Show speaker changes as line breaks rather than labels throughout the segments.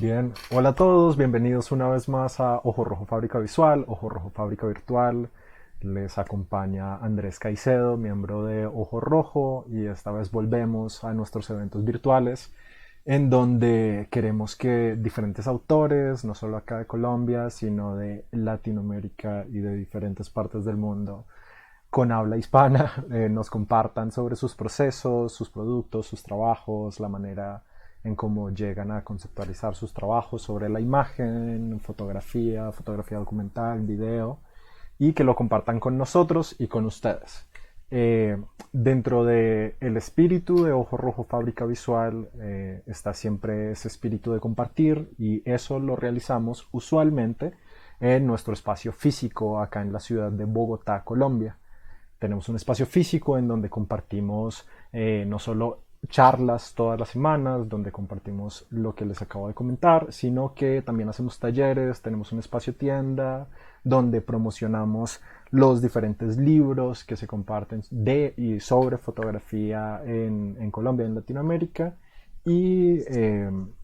Bien, hola a todos, bienvenidos una vez más a Ojo Rojo Fábrica Visual, Ojo Rojo Fábrica Virtual. Les acompaña Andrés Caicedo, miembro de Ojo Rojo, y esta vez volvemos a nuestros eventos virtuales, en donde queremos que diferentes autores, no solo acá de Colombia, sino de Latinoamérica y de diferentes partes del mundo, con habla hispana, nos compartan sobre sus procesos, sus productos, sus trabajos, la manera en cómo llegan a conceptualizar sus trabajos sobre la imagen, fotografía, fotografía documental, video, y que lo compartan con nosotros y con ustedes. Dentro del espíritu de Ojo Rojo Fábrica Visual está siempre ese espíritu de compartir, y eso lo realizamos usualmente en nuestro espacio físico acá en la ciudad de Bogotá, Colombia. Tenemos un espacio físico en donde compartimos no solo charlas todas las semanas, donde compartimos lo que les acabo de comentar, sino que también hacemos talleres, tenemos un espacio tienda, donde promocionamos los diferentes libros que se comparten de y sobre fotografía en Colombia, en Latinoamérica, y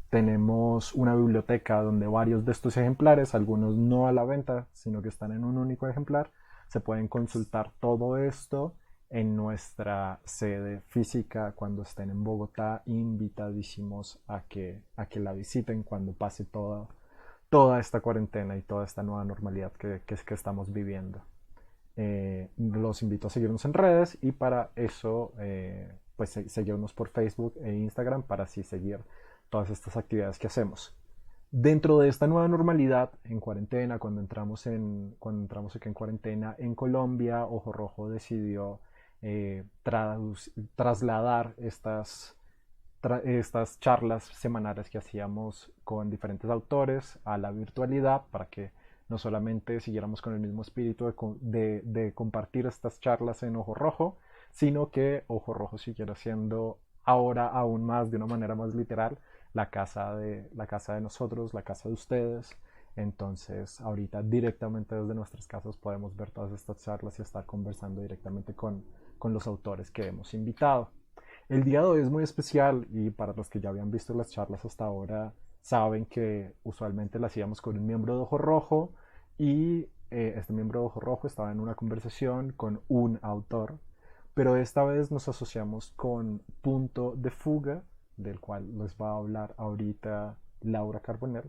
tenemos una biblioteca donde varios de estos ejemplares, algunos no a la venta, sino que están en un único ejemplar, se pueden consultar todo esto en nuestra sede física cuando estén en Bogotá. Invitadísimos a que la visiten cuando pase toda esta cuarentena y toda esta nueva normalidad que estamos viviendo. Los invito a seguirnos en redes, y para eso pues seguirnos por Facebook e Instagram para así seguir todas estas actividades que hacemos. Dentro de esta nueva normalidad, en cuarentena, cuando entramos aquí en cuarentena en Colombia, Ojo Rojo decidió trasladar estas charlas semanales que hacíamos con diferentes autores a la virtualidad, para que no solamente siguiéramos con el mismo espíritu de compartir estas charlas en Ojo Rojo, sino que Ojo Rojo siguiera siendo ahora aún más, de una manera más literal, la casa de nosotros, la casa de ustedes. Entonces, ahorita directamente desde nuestras casas podemos ver todas estas charlas y estar conversando directamente con los autores que hemos invitado. El día de hoy es muy especial, y para los que ya habían visto las charlas hasta ahora, saben que usualmente las hacíamos con un miembro de Ojo Rojo, y este miembro de Ojo Rojo estaba en una conversación con un autor, pero esta vez nos asociamos con Punto de Fuga, del cual les va a hablar ahorita Laura Carbonell,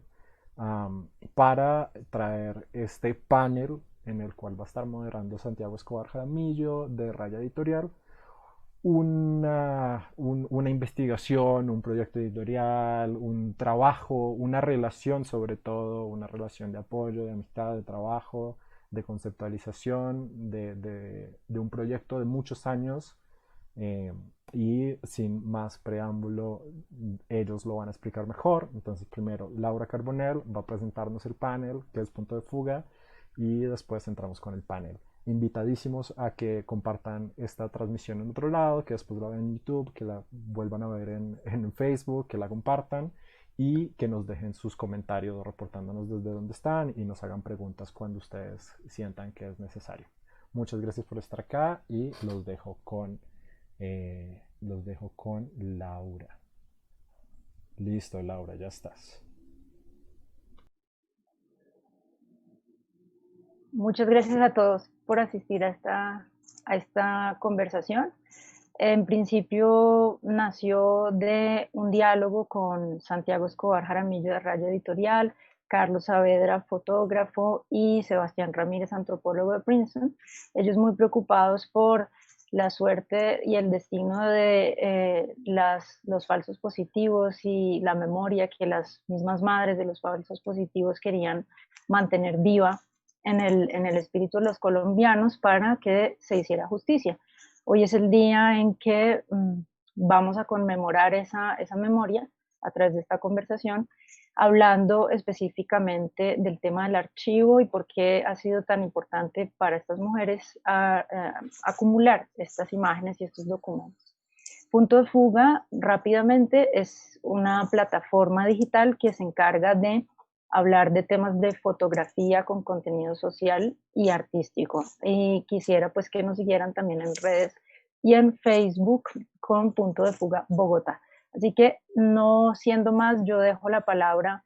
para traer este panel en el cual va a estar moderando Santiago Escobar Jaramillo de Raya Editorial, una investigación, un proyecto editorial, un trabajo, una relación, sobre todo, una relación de apoyo, de amistad, de trabajo, de conceptualización, de un proyecto de muchos años. eh, y sin más preámbulo, ellos lo van a explicar mejor. Entonces, primero, Laura Carbonell va a presentarnos el panel, que es Punto de Fuga, y después entramos con el panel. Invitadísimos a que compartan esta transmisión en otro lado, que después la vean en YouTube, que la vuelvan a ver en Facebook, que la compartan y que nos dejen sus comentarios reportándonos desde dónde están, y nos hagan preguntas cuando ustedes sientan que es necesario. Muchas gracias por estar acá, y los dejo con Laura. Listo, Laura, ya estás.
Muchas gracias a todos por asistir a esta conversación. En principio nació de un diálogo con Santiago Escobar Jaramillo de Raya Editorial, Carlos Saavedra, fotógrafo, y Sebastián Ramírez, antropólogo de Princeton. Ellos muy preocupados por la suerte y el destino de los falsos positivos y la memoria que las mismas madres de los falsos positivos querían mantener viva en el espíritu de los colombianos para que se hiciera justicia. Hoy es el día en que vamos a conmemorar esa memoria a través de esta conversación, hablando específicamente del tema del archivo y por qué ha sido tan importante para estas mujeres acumular estas imágenes y estos documentos. Punto de Fuga, rápidamente, es una plataforma digital que se encarga de hablar de temas de fotografía con contenido social y artístico. Y quisiera pues que nos siguieran también en redes y en Facebook con Punto de Fuga Bogotá. Así que no siendo más, yo dejo la palabra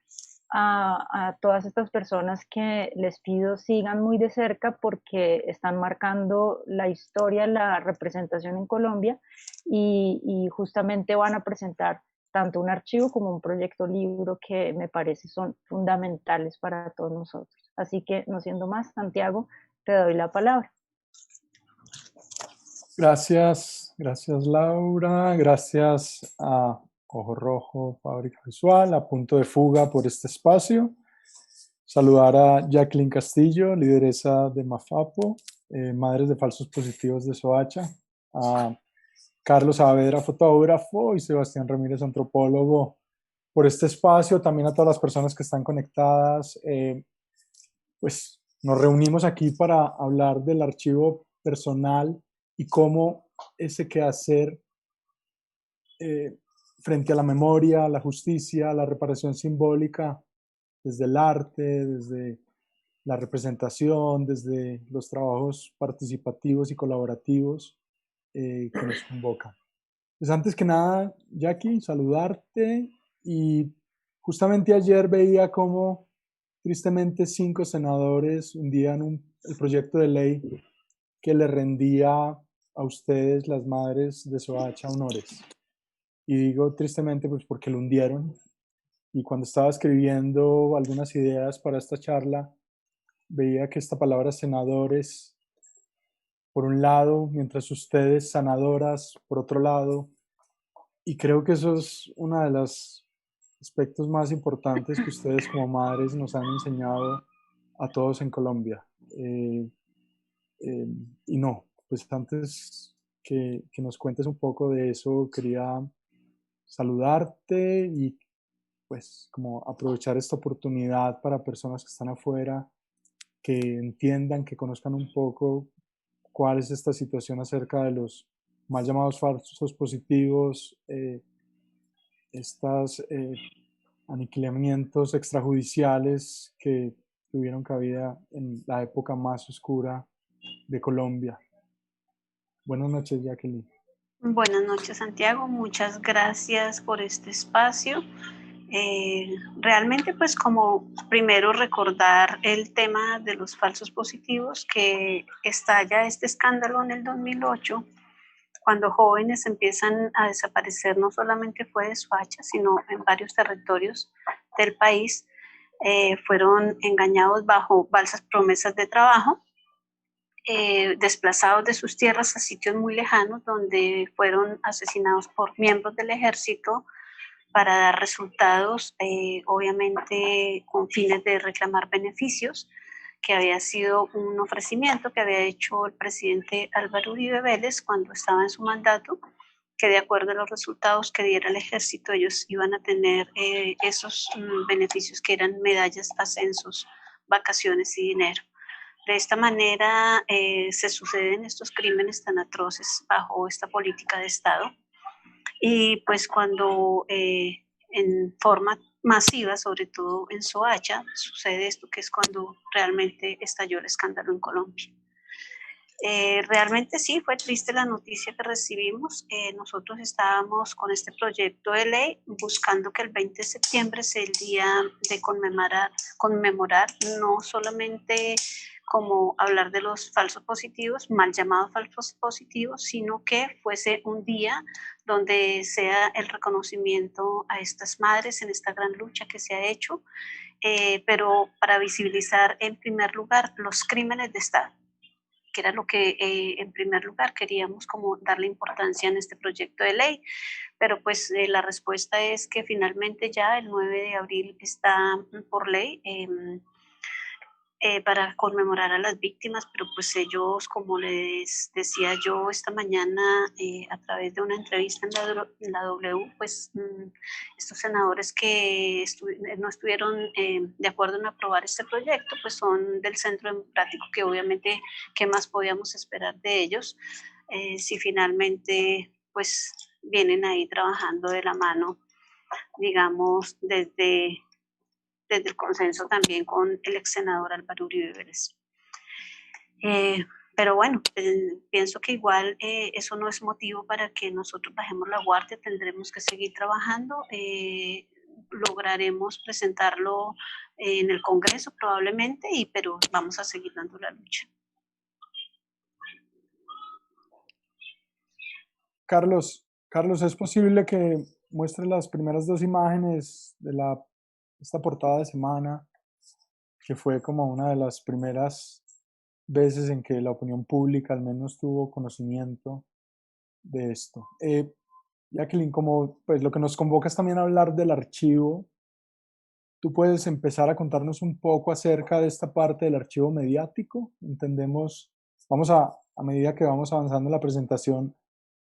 a todas estas personas que les pido sigan muy de cerca porque están marcando la historia, la representación en Colombia y justamente van a presentar tanto un archivo como un proyecto libro que me parece son fundamentales para todos nosotros. Así que no siendo más, Santiago, te doy la palabra.
Gracias, gracias Laura, gracias a Ojo Rojo, Fábrica Visual, a Punto de Fuga por este espacio. Saludar a Jacqueline Castillo, lideresa de Mafapo, Madres de Falsos Positivos de Soacha, a Carlos Saavedra, fotógrafo, y Sebastián Ramírez, antropólogo, por este espacio. También a todas las personas que están conectadas. Pues nos reunimos aquí para hablar del archivo personal y cómo ese quehacer frente a la memoria, la justicia, la reparación simbólica, desde el arte, desde la representación, desde los trabajos participativos y colaborativos que nos convocan. Pues antes que nada, Jackie, saludarte, y justamente ayer veía cómo tristemente 5 senadores hundían el proyecto de ley que le rendía a ustedes, las madres de Soacha, honores. Y digo tristemente pues porque lo hundieron, y cuando estaba escribiendo algunas ideas para esta charla, veía que esta palabra senadores, por un lado, mientras ustedes sanadoras, por otro lado, y creo que eso es uno de los aspectos más importantes que ustedes como madres nos han enseñado a todos en Colombia. Eh, eh, y no, pues antes que nos cuentes un poco de eso, quería saludarte y pues como aprovechar esta oportunidad para personas que están afuera, que entiendan, que conozcan un poco cuál es esta situación acerca de los mal llamados falsos positivos, estos aniquilamientos extrajudiciales que tuvieron cabida en la época más oscura de Colombia. Buenas noches, Jacqueline.
Buenas noches, Santiago. Muchas gracias por este espacio. Realmente, pues como primero recordar el tema de los falsos positivos, que estalla este escándalo en el 2008, cuando jóvenes empiezan a desaparecer, no solamente fue de Soacha, sino en varios territorios del país, fueron engañados bajo falsas promesas de trabajo, desplazados de sus tierras a sitios muy lejanos donde fueron asesinados por miembros del ejército para dar resultados, obviamente con fines de reclamar beneficios, que había sido un ofrecimiento que había hecho el presidente Álvaro Uribe Vélez cuando estaba en su mandato, que de acuerdo a los resultados que diera el ejército, ellos iban a tener esos beneficios que eran medallas, ascensos, vacaciones y dinero. De esta manera se suceden estos crímenes tan atroces bajo esta política de Estado. Y pues cuando en forma masiva, sobre todo en Soacha, sucede esto, que es cuando realmente estalló el escándalo en Colombia. Realmente sí, fue triste la noticia que recibimos. Nosotros estábamos con este proyecto de ley buscando que el 20 de septiembre sea el día de conmemorar no solamente como hablar de los falsos positivos, mal llamados falsos positivos, sino que fuese un día donde sea el reconocimiento a estas madres en esta gran lucha que se ha hecho, pero para visibilizar en primer lugar los crímenes de Estado, que era lo que en primer lugar queríamos como darle importancia en este proyecto de ley. Pero pues la respuesta es que finalmente ya el 9 de abril está por ley para conmemorar a las víctimas, pero pues ellos, como les decía yo esta mañana a través de una entrevista en la W, pues estos senadores que no estuvieron de acuerdo en aprobar este proyecto, pues son del Centro Democrático, que obviamente, ¿qué más podíamos esperar de ellos si finalmente pues vienen ahí trabajando de la mano, digamos, desde el consenso también con el ex senador Álvaro Uribe Vélez? Pero bueno, pienso que igual eso no es motivo para que nosotros bajemos la guardia, tendremos que seguir trabajando, lograremos presentarlo en el Congreso probablemente, pero vamos a seguir dando la lucha.
Carlos, ¿es posible que muestre las primeras dos imágenes de esta portada de semana, que fue como una de las primeras veces en que la opinión pública al menos tuvo conocimiento de esto? Jacqueline, como pues lo que nos convoca es también hablar del archivo, ¿tú puedes empezar a contarnos un poco acerca de esta parte del archivo mediático? Entendemos, a medida que vamos avanzando en la presentación,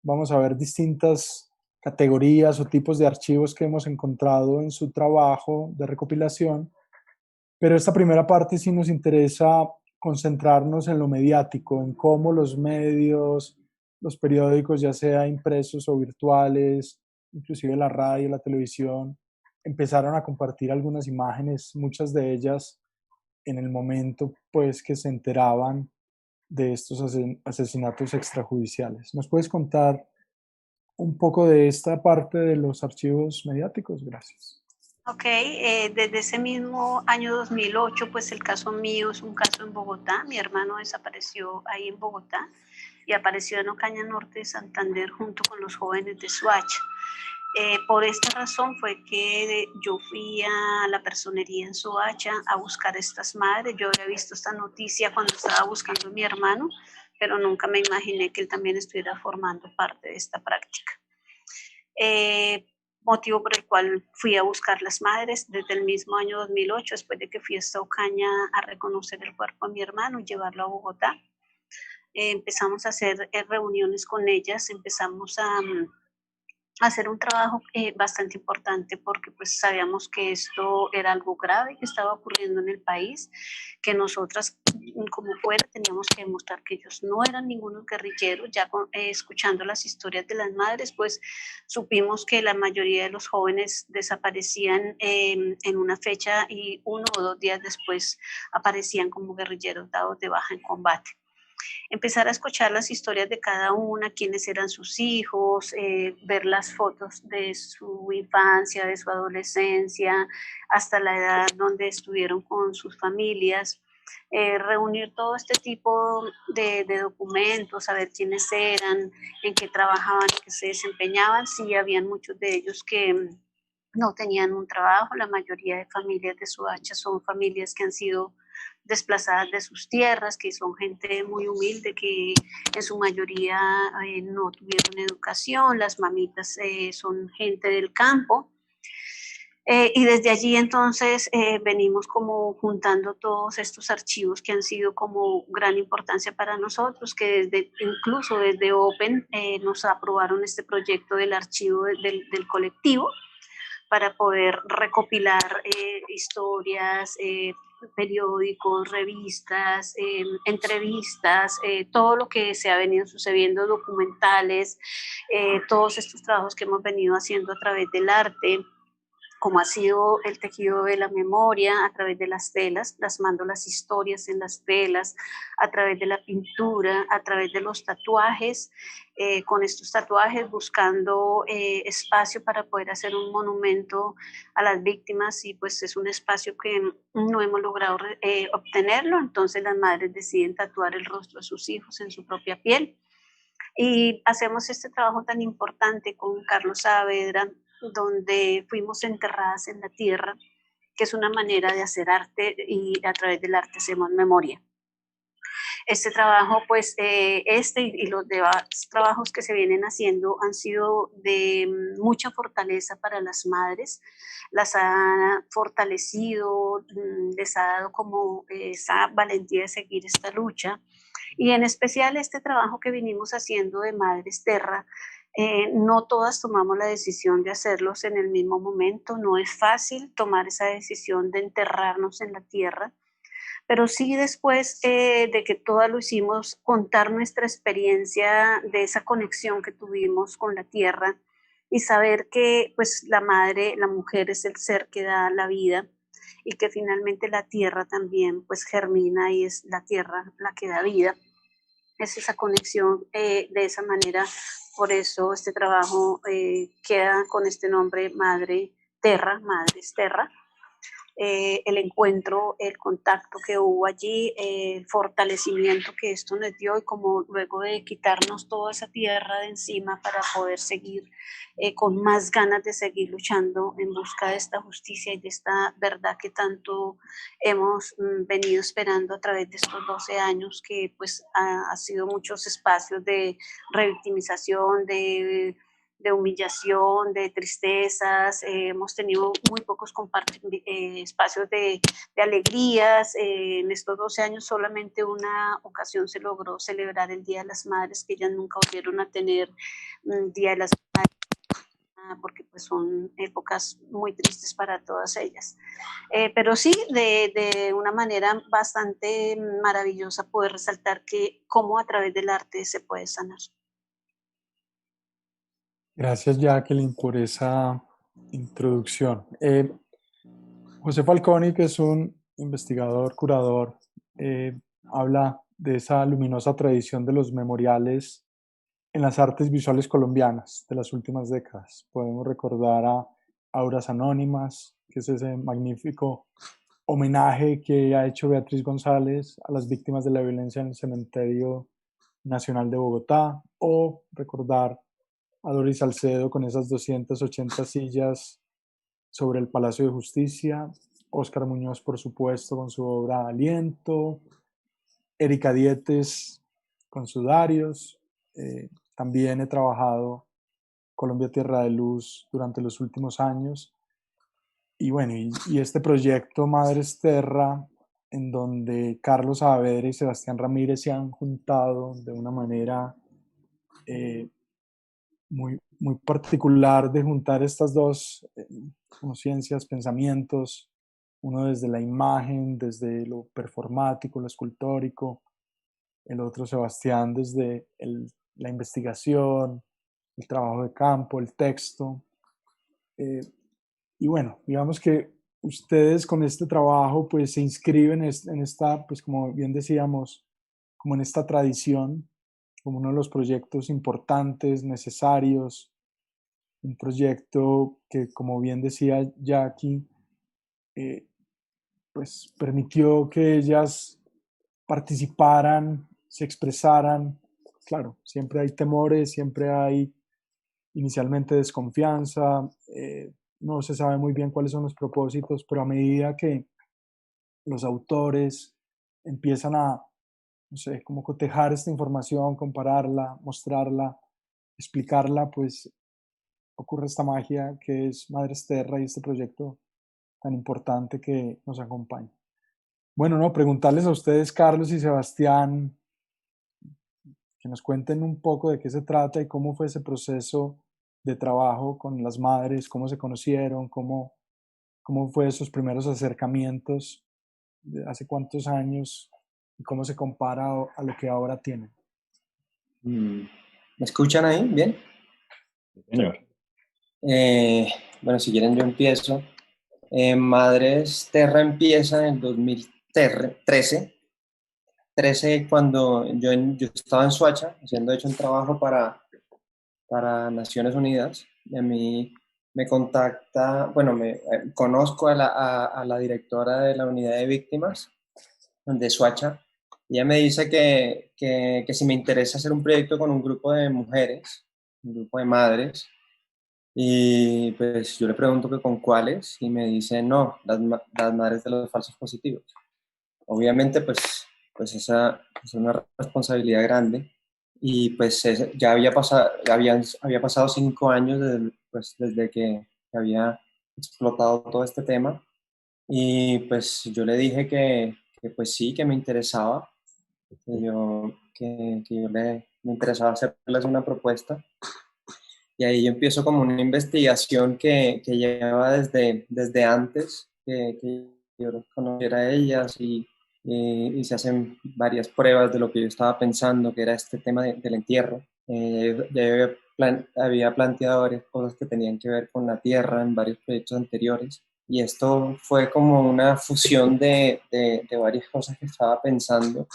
vamos a ver distintas categorías o tipos de archivos que hemos encontrado en su trabajo de recopilación, pero esta primera parte sí nos interesa concentrarnos en lo mediático, en cómo los medios, los periódicos, ya sea impresos o virtuales, inclusive la radio, la televisión, empezaron a compartir algunas imágenes, muchas de ellas en el momento pues que se enteraban de estos asesinatos extrajudiciales. ¿Nos puedes contar un poco de esta parte de los archivos mediáticos? Gracias.
Ok, desde ese mismo año 2008, pues el caso mío es un caso en Bogotá. Mi hermano desapareció ahí en Bogotá y apareció en Ocaña Norte de Santander junto con los jóvenes de Soacha. Por esta razón fue que yo fui a la personería en Soacha a buscar a estas madres. Yo había visto esta noticia cuando estaba buscando a mi hermano, pero nunca me imaginé que él también estuviera formando parte de esta práctica. Motivo por el cual fui a buscar las madres desde el mismo año 2008, después de que fui a Ocaña a reconocer el cuerpo de mi hermano y llevarlo a Bogotá. Empezamos a hacer reuniones con ellas, empezamos a hacer un trabajo bastante importante porque pues sabíamos que esto era algo grave que estaba ocurriendo en el país, que nosotras como fuera teníamos que demostrar que ellos no eran ningunos guerrilleros. Ya escuchando las historias de las madres, pues supimos que la mayoría de los jóvenes desaparecían en una fecha y 1 o 2 días después aparecían como guerrilleros dados de baja en combate. Empezar a escuchar las historias de cada una, quiénes eran sus hijos, ver las fotos de su infancia, de su adolescencia, hasta la edad donde estuvieron con sus familias, reunir todo este tipo de documentos, saber quiénes eran, en qué trabajaban, en qué se desempeñaban. Sí, habían muchos de ellos que no tenían un trabajo. La mayoría de familias de Soacha son familias que han sido desplazadas de sus tierras, que son gente muy humilde, que en su mayoría no tuvieron educación. Las mamitas son gente del campo. Y desde allí entonces venimos como juntando todos estos archivos que han sido como gran importancia para nosotros, que incluso desde Open nos aprobaron este proyecto del archivo del colectivo para poder recopilar historias, periódicos, revistas, entrevistas, todo lo que se ha venido sucediendo, documentales, todos estos trabajos que hemos venido haciendo a través del arte, como ha sido el tejido de la memoria a través de las telas, plasmando las historias en las telas, a través de la pintura, a través de los tatuajes, con estos tatuajes buscando espacio para poder hacer un monumento a las víctimas, y pues es un espacio que no hemos logrado obtenerlo. Entonces las madres deciden tatuar el rostro de sus hijos en su propia piel. Y hacemos este trabajo tan importante con Carlos Saavedra, donde fuimos enterradas en la tierra, que es una manera de hacer arte, y a través del arte hacemos memoria. Este trabajo, pues, y los demás trabajos que se vienen haciendo han sido de mucha fortaleza para las madres, las ha fortalecido, les ha dado como esa valentía de seguir esta lucha, y en especial este trabajo que vinimos haciendo de Madres Terra. No todas tomamos la decisión de hacerlos en el mismo momento, no es fácil tomar esa decisión de enterrarnos en la tierra, pero sí después de que todas lo hicimos, contar nuestra experiencia de esa conexión que tuvimos con la tierra y saber que pues la madre, la mujer es el ser que da la vida, y que finalmente la tierra también pues germina y es la tierra la que da vida. es esa conexión de esa manera. Por eso este trabajo queda con este nombre Madres Terra. El encuentro, el contacto que hubo allí, el fortalecimiento que esto nos dio y como luego de quitarnos toda esa tierra de encima para poder seguir con más ganas de seguir luchando en busca de esta justicia y de esta verdad que tanto hemos venido esperando a través de estos 12 años, que pues ha sido muchos espacios de revictimización, de humillación, de tristezas, hemos tenido muy pocos espacios de alegrías. En estos 12 años solamente una ocasión se logró celebrar el Día de las Madres, que ellas nunca volvieron a tener Día de las Madres, porque pues son épocas muy tristes para todas ellas. Pero sí, de una manera bastante maravillosa poder resaltar que cómo a través del arte se puede sanar.
Gracias, Jacqueline, por esa introducción. José Falconi, que es un investigador, curador, habla de esa luminosa tradición de los memoriales en las artes visuales colombianas de las últimas décadas. Podemos recordar a Auras Anónimas, que es ese magnífico homenaje que ha hecho Beatriz González a las víctimas de la violencia en el Cementerio Nacional de Bogotá, o recordar a Doris Salcedo con esas 280 sillas sobre el Palacio de Justicia, Óscar Muñoz, por supuesto, con su obra Aliento, Erika Dietes con Sudarios. También he trabajado Colombia Tierra de Luz durante los últimos años. Y bueno, y este proyecto Madres Terra, en donde Carlos Saavedra y Sebastián Ramírez se han juntado de una manera muy, muy particular, de juntar estas dos conciencias, pensamientos, uno desde la imagen, desde lo performático, lo escultórico, el otro Sebastián desde la investigación, el trabajo de campo, el texto. Y bueno, digamos que ustedes con este trabajo pues se inscriben en esta, pues como bien decíamos, como en esta tradición, como uno de los proyectos importantes, necesarios, un proyecto que, como bien decía Jackie, pues permitió que ellas participaran, se expresaran. Claro, siempre hay temores, siempre hay inicialmente desconfianza, no se sabe muy bien cuáles son los propósitos, pero a medida que los autores empiezan a, no sé, como cotejar esta información, compararla, mostrarla, explicarla, pues ocurre esta magia que es Madres Terra y este proyecto tan importante que nos acompaña. Bueno, no, preguntarles a ustedes, Carlos y Sebastián, que nos cuenten un poco de qué se trata y cómo fue ese proceso de trabajo con las madres, cómo se conocieron, cómo fue esos primeros acercamientos, de hace cuántos años y cómo se compara a lo que ahora tienen.
¿Me escuchan ahí? ¿Bien?
Señor.
Bueno, si quieren yo empiezo. Madres Terra empieza en el 2013, cuando yo estaba en Soacha haciendo de hecho un trabajo para Naciones Unidas, y a mí me contacta, bueno, conozco a la directora de la unidad de víctimas de Soacha, y ella me dice que si me interesa hacer un proyecto con un grupo de mujeres, un grupo de madres, y pues yo le pregunto que con cuáles, y me dice no, las madres de los falsos positivos. Obviamente pues esa es una responsabilidad grande, y pues ya había pasado 5 años desde que había explotado todo este tema, y pues yo le dije que pues sí, que me interesaba, me interesaba hacerles una propuesta. Y ahí yo empiezo como una investigación que lleva desde antes que yo los conociera a ellas, y se hacen varias pruebas de lo que yo estaba pensando, que era este tema del entierro. Ya había planteado varias cosas que tenían que ver con la tierra en varios proyectos anteriores, y esto fue como una fusión de varias cosas que estaba pensando,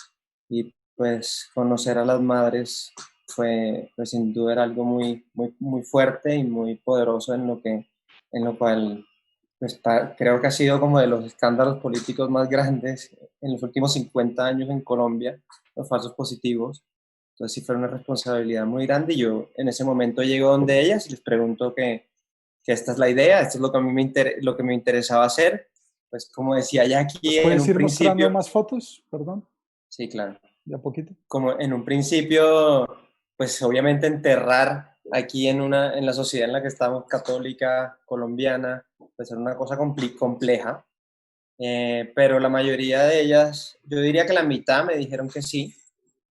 y pues conocer a las madres fue, pues sin duda era algo muy, muy, muy fuerte y muy poderoso en lo cual pues, creo que ha sido como de los escándalos políticos más grandes en los últimos 50 años en Colombia, los falsos positivos. Entonces sí fue una responsabilidad muy grande y yo en ese momento llego donde ellas y les pregunto que esta es la idea, esto es lo que a mí lo que me interesaba hacer. Pues como decía ya aquí en
¿Puedes
un
ir mostrando
principio,
más fotos? Perdón,
sí, claro,
de a poquito.
como en un principio, pues obviamente enterrar aquí en la sociedad en la que estamos, católica, colombiana, pues era una cosa compleja. Pero la mayoría de ellas, yo diría que la mitad me dijeron que sí,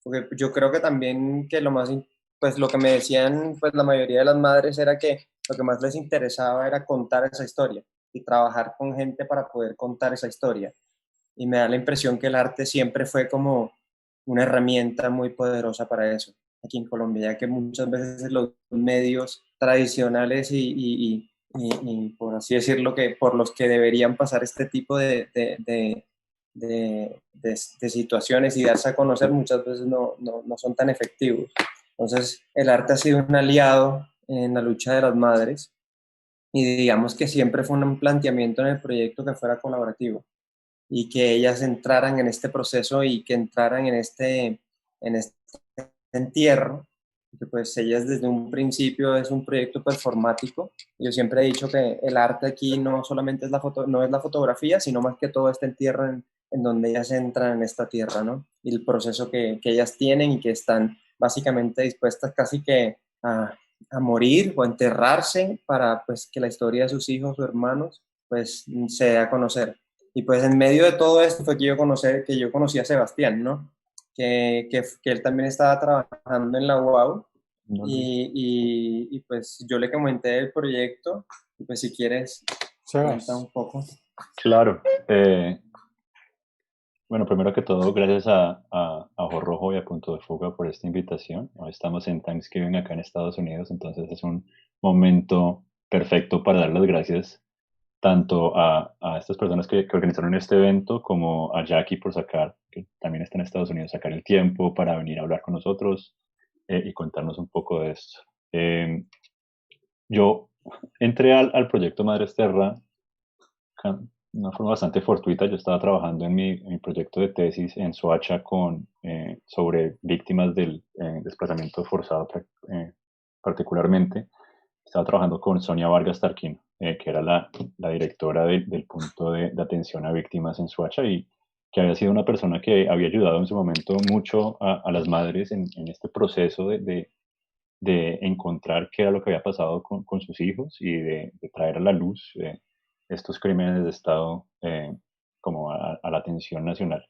porque yo creo que también que pues lo que me decían, pues la mayoría de las madres era que lo que más les interesaba era contar esa historia y trabajar con gente para poder contar esa historia. Y me da la impresión que el arte siempre fue como una herramienta muy poderosa para eso, aquí en Colombia, ya que muchas veces los medios tradicionales y por así decirlo, que por los que deberían pasar este tipo de situaciones y darse a conocer muchas veces no son tan efectivos. Entonces, el arte ha sido un aliado en la lucha de las madres y digamos que siempre fue un planteamiento en el proyecto que fuera colaborativo y que ellas entraran en este proceso y que entraran en este entierro, que pues ellas desde un principio es un proyecto performático. Yo siempre he dicho que el arte aquí no solamente es no es la fotografía, sino más que todo este entierro en donde ellas entran en esta tierra, ¿no? Y el proceso que ellas tienen y que están básicamente dispuestas casi que a morir o a enterrarse para pues que la historia de sus hijos o hermanos pues se dé a conocer. Y pues en medio de todo esto fue que yo conocí a Sebastián, ¿no? Que él también estaba trabajando en la UAU y pues yo le comenté del proyecto y pues si quieres, cuenta un poco.
Claro. Bueno, primero que todo, gracias a Ojo Rojo y a Punto de Fuga por esta invitación. Hoy estamos en Thanksgiving acá en Estados Unidos, entonces es un momento perfecto para dar las gracias tanto a estas personas que organizaron este evento como a Jackie por sacar, que también está en Estados Unidos, sacar el tiempo para venir a hablar con nosotros y contarnos un poco de esto. Yo entré al proyecto Madres Terra de una forma bastante fortuita. Yo estaba trabajando en mi proyecto de tesis en Soacha sobre víctimas del desplazamiento forzado particularmente. Estaba trabajando con Sonia Vargas Tarquino, que era la directora del punto de atención a víctimas en Soacha y que había sido una persona que había ayudado en su momento mucho a las madres en este proceso de encontrar qué era lo que había pasado con sus hijos y de traer a la luz estos crímenes de Estado como a la atención nacional.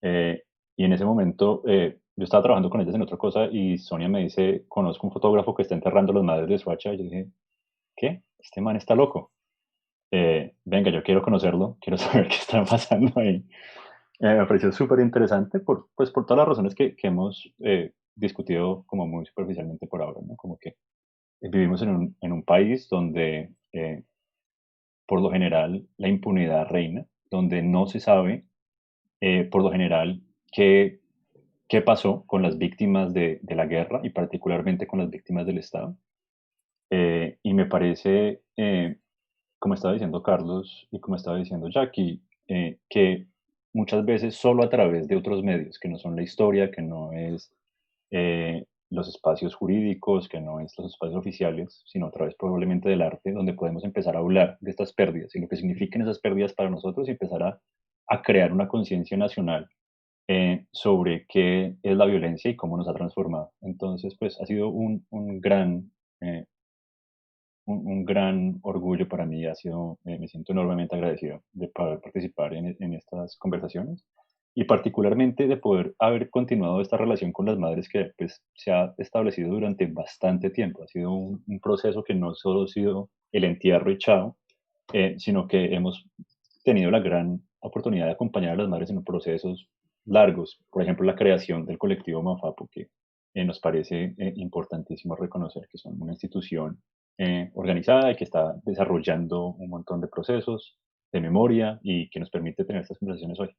Y en ese momento yo estaba trabajando con ellas en otra cosa y Sonia me dice, conozco un fotógrafo que está enterrando a las madres de Soacha. Y yo dije, ¿qué? Este man está loco. Venga, yo quiero conocerlo, quiero saber qué está pasando ahí. Me pareció súper interesante pues por todas las razones que hemos discutido como muy superficialmente por ahora, ¿no? Como que vivimos en un país donde por lo general la impunidad reina, donde no se sabe por lo general qué pasó con las víctimas de la guerra y particularmente con las víctimas del Estado. Y me parece, como estaba diciendo Carlos y como estaba diciendo Jackie, que muchas veces solo a través de otros medios, que no son la historia, que no es los espacios jurídicos, que no es los espacios oficiales, sino a través probablemente del arte, donde podemos empezar a hablar de estas pérdidas y lo que significan esas pérdidas para nosotros y empezar a crear una conciencia nacional sobre qué es la violencia y cómo nos ha transformado. Entonces, pues ha sido eh, un gran orgullo para mí, me siento enormemente agradecido de poder participar en estas conversaciones y particularmente de poder haber continuado esta relación con las madres que pues, se ha establecido durante bastante tiempo. Ha sido un proceso que no solo ha sido el entierro y chao, sino que hemos tenido la gran oportunidad de acompañar a las madres en procesos largos. Por ejemplo, la creación del colectivo Mafapo, que nos parece importantísimo reconocer que son una institución organizada y que está desarrollando un montón de procesos de memoria y que nos permite tener estas conversaciones hoy.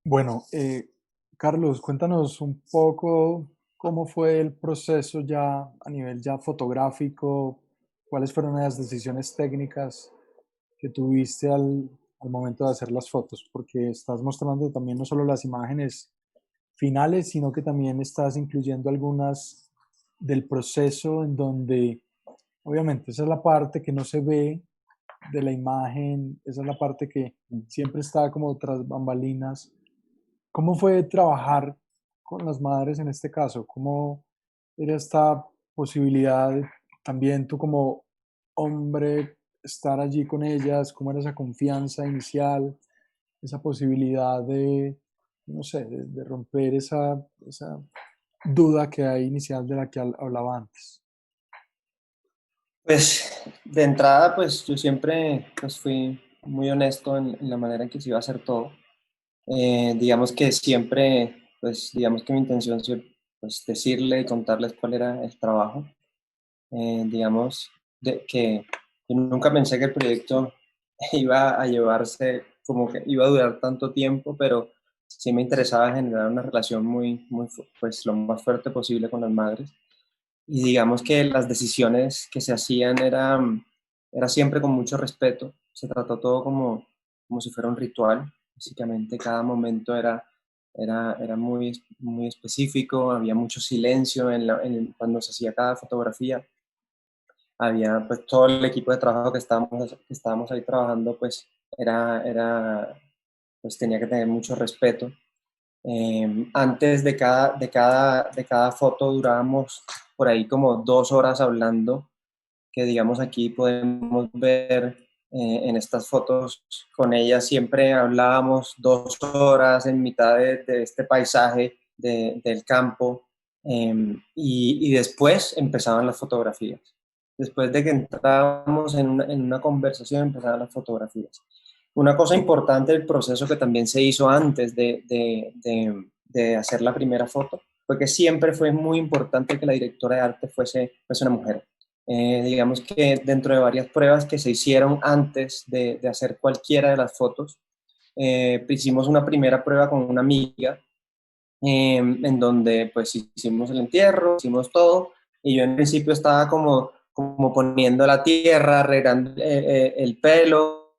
Bueno, Carlos, cuéntanos un poco cómo fue el proceso ya a nivel ya fotográfico, cuáles fueron las decisiones técnicas que tuviste al momento de hacer las fotos, porque estás mostrando también no solo las imágenes finales, sino que también estás incluyendo algunas del proceso en donde, obviamente, esa es la parte que no se ve de la imagen, esa es la parte que siempre está como tras bambalinas. ¿Cómo fue trabajar con las madres en este caso? ¿Cómo era esta posibilidad de también tú como hombre estar allí con ellas? ¿Cómo era esa confianza inicial? Esa posibilidad de, no sé, de romper esa duda que hay inicial de la que hablaba antes.
Pues de entrada, pues yo siempre pues, fui muy honesto en la manera en que se iba a hacer todo. Digamos que siempre, pues digamos que mi intención siempre, pues decirle y contarles cuál era el trabajo. Digamos que yo nunca pensé que el proyecto iba a llevarse, como que iba a durar tanto tiempo, pero sí me interesaba generar una relación pues lo más fuerte posible con las madres. Y digamos que las decisiones que se hacían era siempre con mucho respeto. Se trató todo como si fuera un ritual. Básicamente cada momento era muy específico, había mucho silencio cuando se hacía cada fotografía. Había pues todo el equipo de trabajo que estábamos ahí trabajando, pues pues tenía que tener mucho respeto. Antes de cada foto durábamos por ahí como 2 horas hablando, que digamos aquí podemos ver en estas fotos con ella siempre hablábamos 2 horas en mitad de este paisaje del campo, y después empezaban las fotografías. Después de que entrábamos en una conversación empezaban las fotografías. Una cosa importante del proceso que también se hizo antes de hacer la primera foto fue que siempre fue muy importante que la directora de arte fuese una mujer. Digamos que dentro de varias pruebas que se hicieron antes de hacer cualquiera de las fotos, hicimos una primera prueba con una amiga, en donde pues hicimos el entierro, hicimos todo, y yo en principio estaba como poniendo la tierra, arreglando el pelo.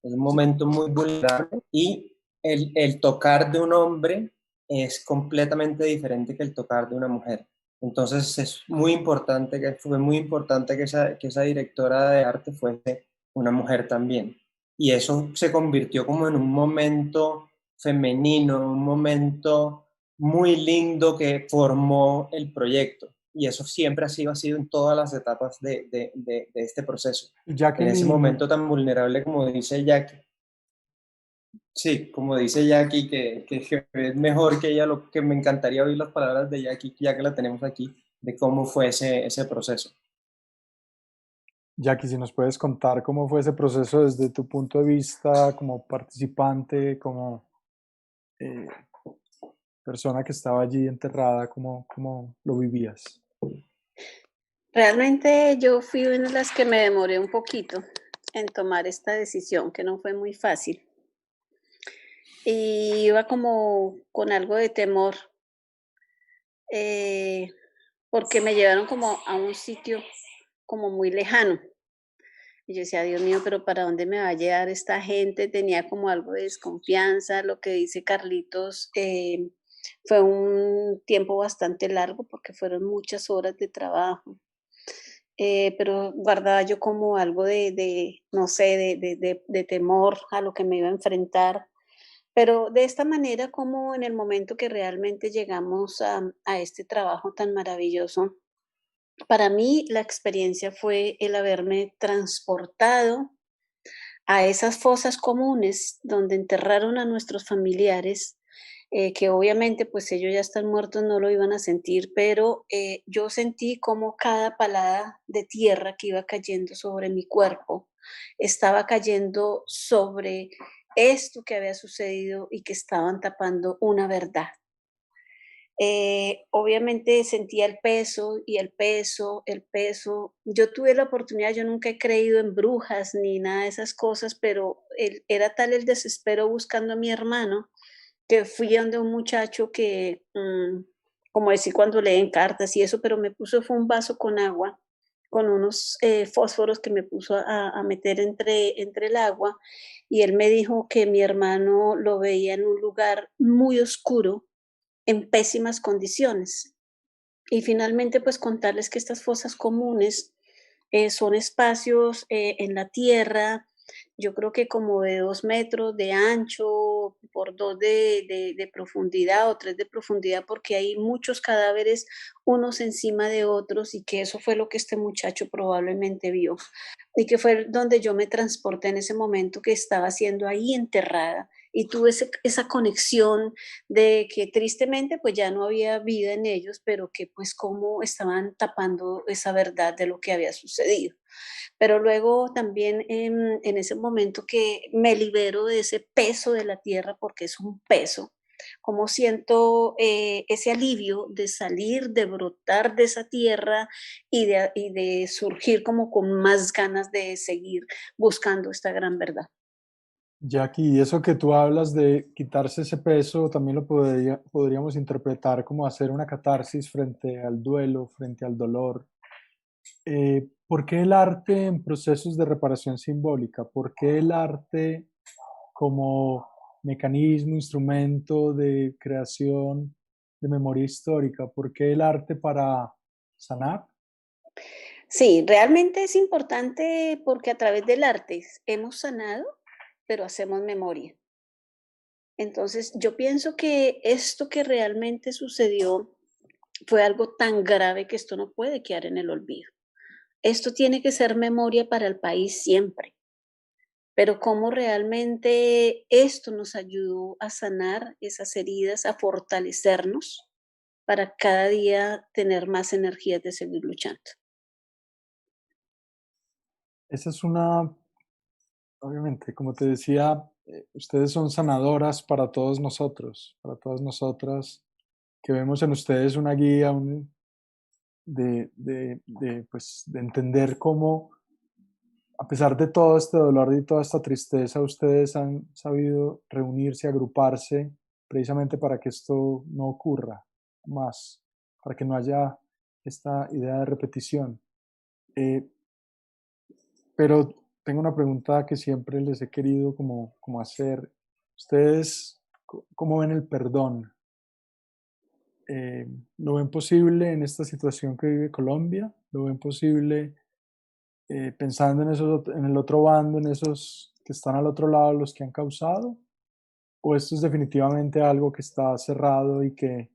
Es un momento muy vulnerable y el tocar de un hombre es completamente diferente que el tocar de una mujer. Entonces fue muy importante que esa directora de arte fuese una mujer también. Y eso se convirtió como en un momento femenino, un momento muy lindo que formó el proyecto. Y eso siempre ha sido en todas las etapas de este proceso. En ese
Jacqueline,
momento tan vulnerable como dice Jackie, sí, como dice Jackie, que es mejor que ella, lo que me encantaría oír las palabras de Jackie, ya que la tenemos aquí, de cómo fue ese proceso.
Jackie, si nos puedes contar cómo fue ese proceso desde tu punto de vista como participante, como eh, persona que estaba allí enterrada, cómo lo vivías.
Realmente yo fui una de las que me demoré un poquito en tomar esta decisión, que no fue muy fácil. Y iba como con algo de temor, eh, porque me llevaron como a un sitio como muy lejano. Y yo decía, Dios mío, pero ¿para dónde me va a llevar esta gente? Tenía como algo de desconfianza. Lo que dice Carlitos, fue un tiempo bastante largo porque fueron muchas horas de trabajo. Pero guardaba yo como algo no sé, de temor a lo que me iba a enfrentar. Pero de esta manera, como en el momento que realmente llegamos a este trabajo tan maravilloso, para mí la experiencia fue el haberme transportado a esas fosas comunes donde enterraron a nuestros familiares, que obviamente pues ellos ya están muertos, no lo iban a sentir, pero yo sentí como cada palada de tierra que iba cayendo sobre mi cuerpo estaba cayendo sobre esto que había sucedido y que estaban tapando una verdad. Obviamente sentía el peso y el peso, el peso. Yo tuve la oportunidad, yo nunca he creído en brujas ni nada de esas cosas, pero era tal el desespero buscando a mi hermano que fui a donde un muchacho que, como decir cuando leen cartas y eso, pero me puso fue un vaso con agua, con unos fósforos que me puso a meter entre el agua y él me dijo que mi hermano lo veía en un lugar muy oscuro, en pésimas condiciones. Y finalmente, pues contarles que estas fosas comunes son espacios en la tierra, yo creo que como de 2 metros de ancho por 2 de profundidad o 3 de profundidad, porque hay muchos cadáveres unos encima de otros y que eso fue lo que este muchacho probablemente vio y que fue donde yo me transporté en ese momento que estaba siendo ahí enterrada y tuve esa conexión de que tristemente pues ya no había vida en ellos, pero que pues cómo estaban tapando esa verdad de lo que había sucedido. Pero luego también en ese momento que me libero de ese peso de la tierra, porque es un peso, como siento ese alivio de salir, de brotar de esa tierra y de surgir como con más ganas de seguir buscando esta gran verdad.
Jackie, y eso que tú hablas de quitarse ese peso, también lo podríamos interpretar como hacer una catarsis frente al duelo, frente al dolor. ¿Por qué el arte en procesos de reparación simbólica? ¿Por qué el arte como mecanismo, instrumento de creación de memoria histórica? ¿Por qué el arte para sanar?
Sí, realmente es importante porque a través del arte hemos sanado, pero hacemos memoria. Entonces, yo pienso que esto que realmente sucedió fue algo tan grave que esto no puede quedar en el olvido. Esto tiene que ser memoria para el país siempre, pero cómo realmente esto nos ayudó a sanar esas heridas, a fortalecernos para cada día tener más energías de seguir luchando.
Esa es una, obviamente, como te decía, ustedes son sanadoras para todos nosotros, para todas nosotras, que vemos en ustedes una guía pues, de entender cómo, a pesar de todo este dolor y toda esta tristeza, ustedes han sabido reunirse, agruparse, precisamente para que esto no ocurra más, para que no haya esta idea de repetición. Eh, pero tengo una pregunta que siempre les he querido como hacer. ¿Ustedes cómo ven el perdón? ¿Lo ven posible en esta situación que vive Colombia? ¿Lo ven posible pensando en, en el otro bando, en esos que están al otro lado, los que han causado? ¿O esto es definitivamente algo que está cerrado y que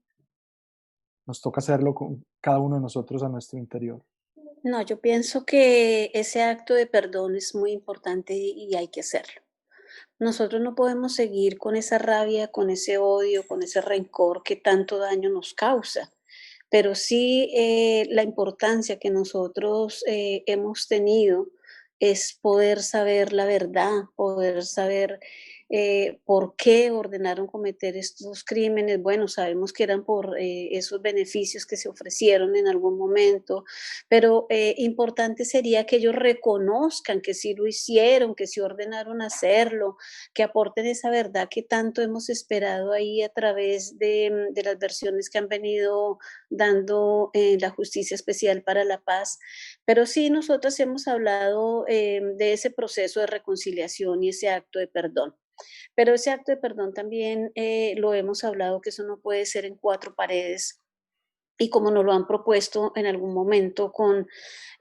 nos toca hacerlo con cada uno de nosotros a nuestro interior?
No, yo pienso que ese acto de perdón es muy importante y hay que hacerlo. Nosotros no podemos seguir con esa rabia, con ese odio, con ese rencor que tanto daño nos causa, pero sí la importancia que nosotros hemos tenido es poder saber la verdad, poder saber por qué ordenaron cometer estos crímenes. Bueno, sabemos que eran por esos beneficios que se ofrecieron en algún momento, pero importante sería que ellos reconozcan que sí lo hicieron, que sí ordenaron hacerlo, que aporten esa verdad que tanto hemos esperado ahí a través de las versiones que han venido dando la Justicia Especial para la Paz. Pero sí, nosotros hemos hablado de ese proceso de reconciliación y ese acto de perdón. Pero ese acto de perdón también lo hemos hablado que eso no puede ser en 4 paredes y como nos lo han propuesto en algún momento con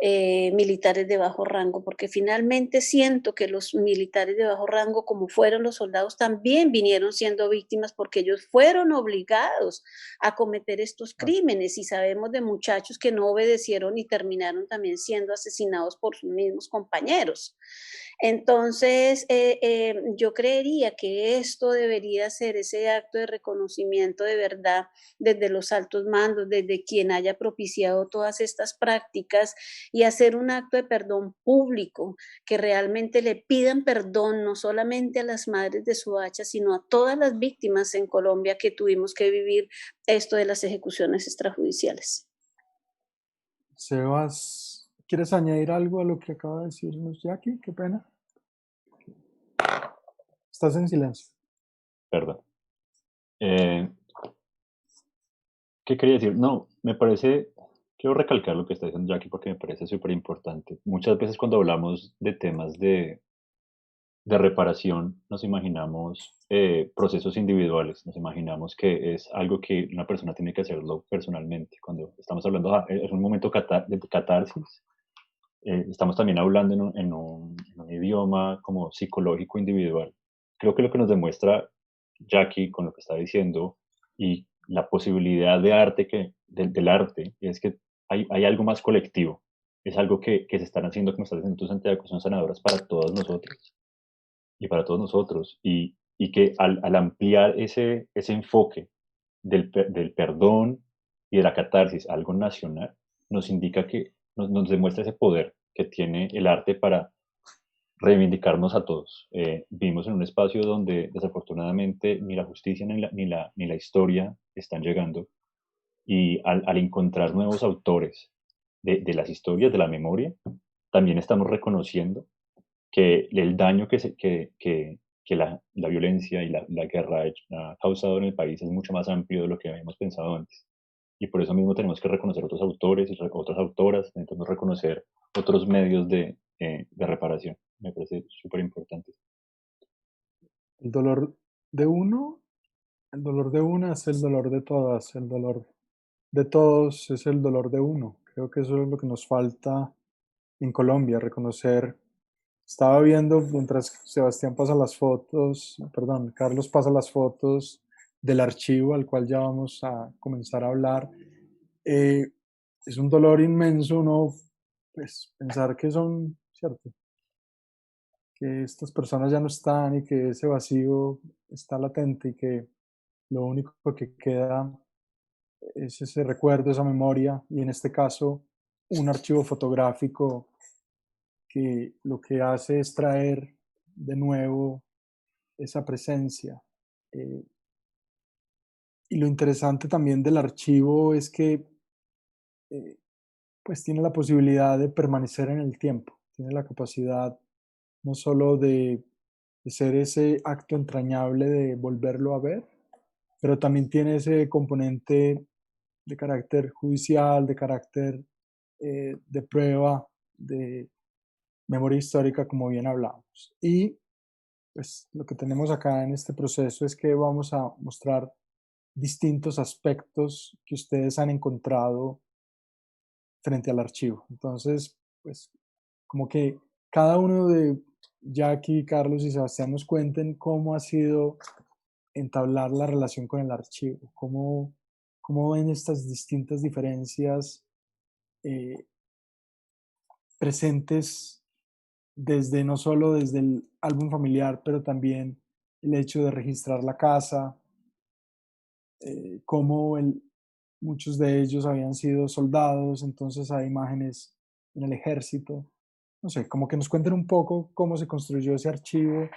militares de bajo rango, porque finalmente siento que los militares de bajo rango, como fueron los soldados, también vinieron siendo víctimas porque ellos fueron obligados a cometer estos crímenes y sabemos de muchachos que no obedecieron y terminaron también siendo asesinados por sus mismos compañeros. Entonces, yo creería que esto debería ser ese acto de reconocimiento de verdad desde los altos mandos, desde quien haya propiciado todas estas prácticas, y hacer un acto de perdón público, que realmente le pidan perdón no solamente a las madres de Soacha, sino a todas las víctimas en Colombia que tuvimos que vivir esto de las ejecuciones extrajudiciales.
Sebas, ¿quieres añadir algo a lo que acaba de decirnos Jackie? Qué pena. Estás en silencio.
Perdón. ¿Qué quería decir? No, me parece, quiero recalcar lo que está diciendo Jackie porque me parece súper importante. Muchas veces cuando hablamos de temas de reparación, nos imaginamos procesos individuales, nos imaginamos que es algo que una persona tiene que hacerlo personalmente. Cuando estamos hablando, es un momento de catarsis, estamos también hablando en un idioma como psicológico individual. Creo que lo que nos demuestra Jackie con lo que está diciendo y la posibilidad de arte del arte es que hay algo más colectivo, es algo que se están haciendo, como estás diciendo tú, Santiago, que son sanadoras para todos nosotros y para todos nosotros, y que al ampliar ese enfoque del perdón y de la catarsis a algo nacional, nos indica que nos demuestra ese poder que tiene el arte para reivindicarnos a todos. Vivimos en un espacio donde desafortunadamente ni la justicia ni la historia están llegando, y al encontrar nuevos autores de las historias, de la memoria, también estamos reconociendo que el daño que la violencia y la guerra ha causado en el país es mucho más amplio de lo que habíamos pensado antes. Y por eso mismo tenemos que reconocer otros autores y otras autoras, necesitamos reconocer otros medios de reparación. Me parece súper importante.
El dolor de uno, el dolor de una es el dolor de todas, el dolor de todos es el dolor de uno. Creo que eso es lo que nos falta en Colombia, reconocer. Estaba viendo mientras Sebastián pasa las fotos, perdón, Carlos pasa las fotos del archivo al cual ya vamos a comenzar a hablar. Es un dolor inmenso, ¿no? Pues pensar que son, ¿cierto? Que estas personas ya no están y que ese vacío está latente y que lo único que queda es ese recuerdo, esa memoria, y en este caso un archivo fotográfico que lo que hace es traer de nuevo esa presencia. Y lo interesante también del archivo es que pues tiene la posibilidad de permanecer en el tiempo, tiene la capacidad no solo de ser ese acto entrañable de volverlo a ver, pero también tiene ese componente de carácter judicial, de carácter de prueba, de memoria histórica, como bien hablamos. Y pues lo que tenemos acá en este proceso es que vamos a mostrar distintos aspectos que ustedes han encontrado frente al archivo. Entonces, pues como que cada uno de Jackie, Carlos y Sebastián nos cuenten cómo ha sido entablar la relación con el archivo, cómo ven estas distintas diferencias presentes desde no solo desde el álbum familiar, pero también el hecho de registrar la casa, cómo muchos de ellos habían sido soldados, entonces hay imágenes en el ejército. No sé, como que nos cuenten un poco cómo se construyó ese archivo,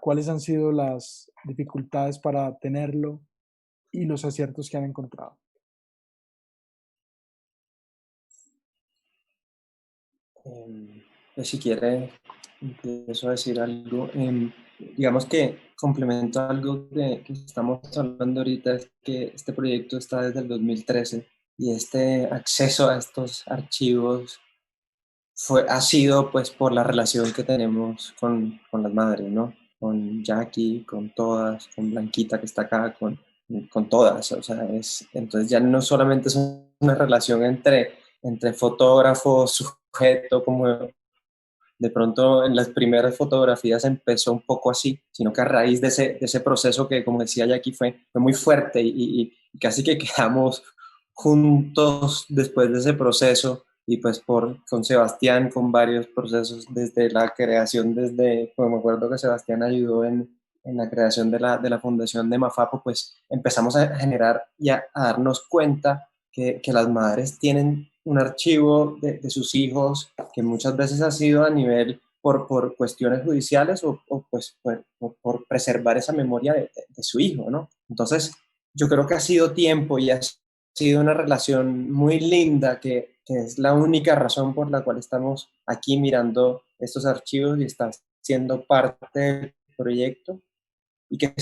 cuáles han sido las dificultades para tenerlo y los aciertos que han encontrado.
Pues si quiere, empiezo a decir algo. Digamos que complemento algo que estamos hablando ahorita, es que este proyecto está desde el 2013 y este acceso a estos archivos ha sido pues por la relación que tenemos con las madres, ¿no? Con Jackie, con todas, con Blanquita que está acá, con todas. O sea, entonces ya no solamente es una relación entre fotógrafo, sujeto, como de pronto en las primeras fotografías empezó un poco así, sino que a raíz de ese proceso que, como decía Jackie, fue muy fuerte y casi que quedamos juntos después de ese proceso. y pues con Sebastián, con varios procesos desde la creación, pues me acuerdo que Sebastián ayudó en la creación de la fundación de Mafapo, pues empezamos a generar y a darnos cuenta que las madres tienen un archivo de sus hijos que muchas veces ha sido a nivel por cuestiones judiciales o pues por preservar esa memoria de su hijo, ¿no? Entonces, yo creo que ha sido tiempo y ha sido una relación muy linda que es la única razón por la cual estamos aquí mirando estos archivos y está siendo parte del proyecto y que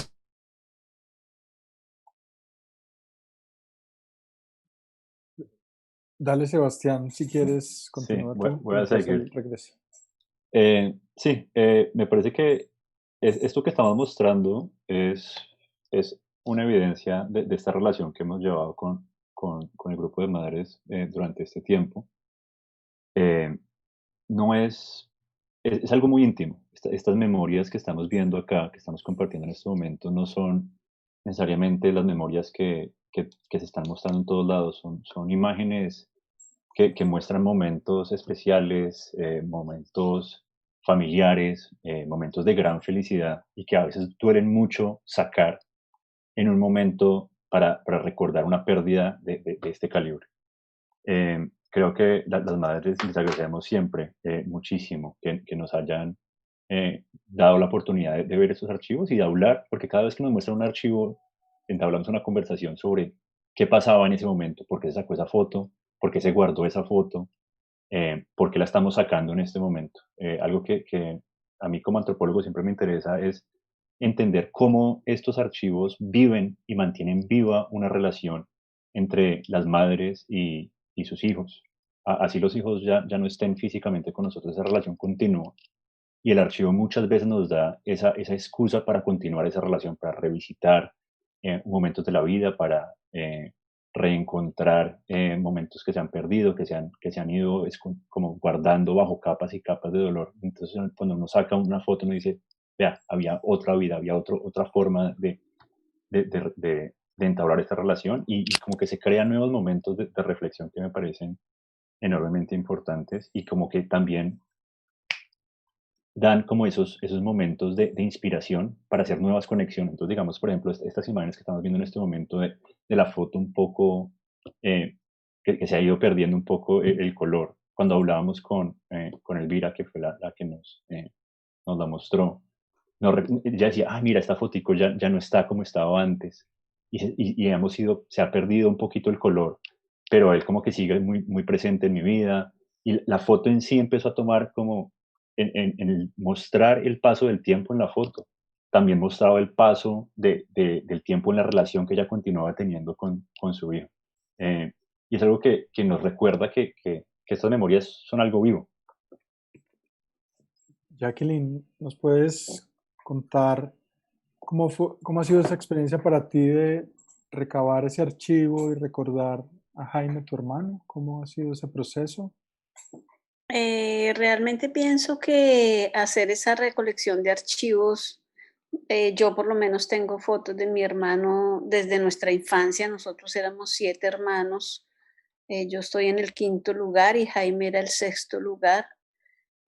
Dale, Sebastián, si quieres,
Sí,
continúa
voy,
tú
voy
y
a
después
seguir.
el regreso.
Sí, me parece que esto que estamos mostrando es una evidencia de esta relación que hemos llevado con el grupo de madres durante este tiempo. Eh, no es algo muy íntimo. Estas memorias que estamos viendo acá, que estamos compartiendo en este momento, no son necesariamente las memorias que se están mostrando en todos lados, son imágenes que muestran momentos especiales, momentos familiares, momentos de gran felicidad y que a veces duelen mucho sacar en un momento para recordar una pérdida de este calibre. Creo que las madres les agradecemos siempre muchísimo que nos hayan dado la oportunidad de ver estos archivos y de hablar, porque cada vez que nos muestran un archivo, entablamos una conversación sobre qué pasaba en ese momento, por qué se sacó esa foto, por qué se guardó esa foto, por qué la estamos sacando en este momento. Algo que a mí como antropólogo siempre me interesa es entender cómo estos archivos viven y mantienen viva una relación entre las madres y sus hijos. Así los hijos ya no estén físicamente con nosotros, esa relación continúa. Y el archivo muchas veces nos da esa excusa para continuar esa relación, para revisitar momentos de la vida, para reencontrar momentos que se han perdido, que se han ido como guardando bajo capas y capas de dolor. Entonces, cuando uno saca una foto, uno dice, vea, había otra vida, había otra forma de entablar esta relación y como que se crean nuevos momentos de reflexión que me parecen enormemente importantes y como que también dan como esos momentos de inspiración para hacer nuevas conexiones. Entonces, digamos, por ejemplo, estas imágenes que estamos viendo en este momento de la foto un poco, que se ha ido perdiendo un poco el color. Cuando hablábamos con Elvira, que fue la que nos la mostró, ya decía, mira, esta fotico ya no está como estaba antes. Y se ha perdido un poquito el color, pero él como que sigue muy, muy presente en mi vida. Y la foto en sí empezó a tomar como en el mostrar el paso del tiempo en la foto. También mostraba el paso del tiempo en la relación que ella continuaba teniendo con su hijo. Eh, y es algo que nos recuerda que estas memorias son algo vivo.
Jacqueline, ¿nos puedes contar cómo ha sido esa experiencia para ti de recabar ese archivo y recordar a Jaime, tu hermano? ¿Cómo ha sido ese proceso?
Realmente pienso que hacer esa recolección de archivos, yo por lo menos tengo fotos de mi hermano desde nuestra infancia. Nosotros éramos 7 hermanos. Yo estoy en el 5.º lugar y Jaime era el 6.º lugar.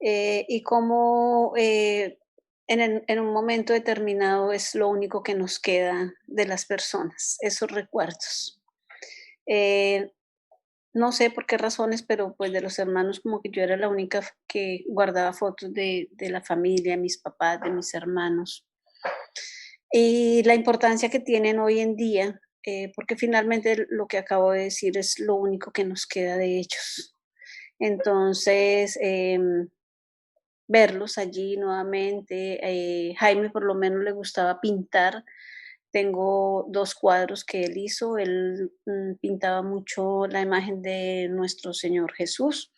Y como en un momento determinado es lo único que nos queda de las personas, esos recuerdos. Eh, no sé por qué razones, pero pues de los hermanos como que yo era la única que guardaba fotos de la familia, mis papás, de mis hermanos. Y la importancia que tienen hoy en día, porque finalmente lo que acabo de decir es lo único que nos queda de ellos. Entonces, verlos allí nuevamente. Jaime por lo menos le gustaba pintar. Tengo 2 cuadros que él hizo. Él pintaba mucho la imagen de nuestro Señor Jesús.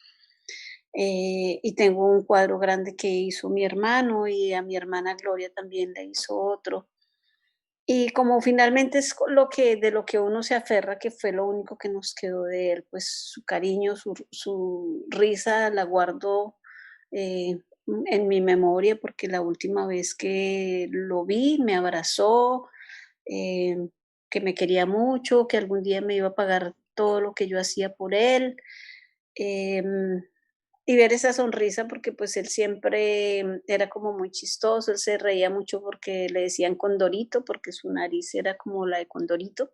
Y tengo un cuadro grande que hizo mi hermano y a mi hermana Gloria también le hizo otro. Y como finalmente es de lo que uno se aferra, que fue lo único que nos quedó de él, pues su cariño, su risa la guardo eh, en mi memoria, porque la última vez que lo vi me abrazó, eh, que me quería mucho, que algún día me iba a pagar todo lo que yo hacía por él. y ver esa sonrisa, porque pues él siempre era como muy chistoso, él se reía mucho porque le decían Condorito, porque su nariz era como la de Condorito.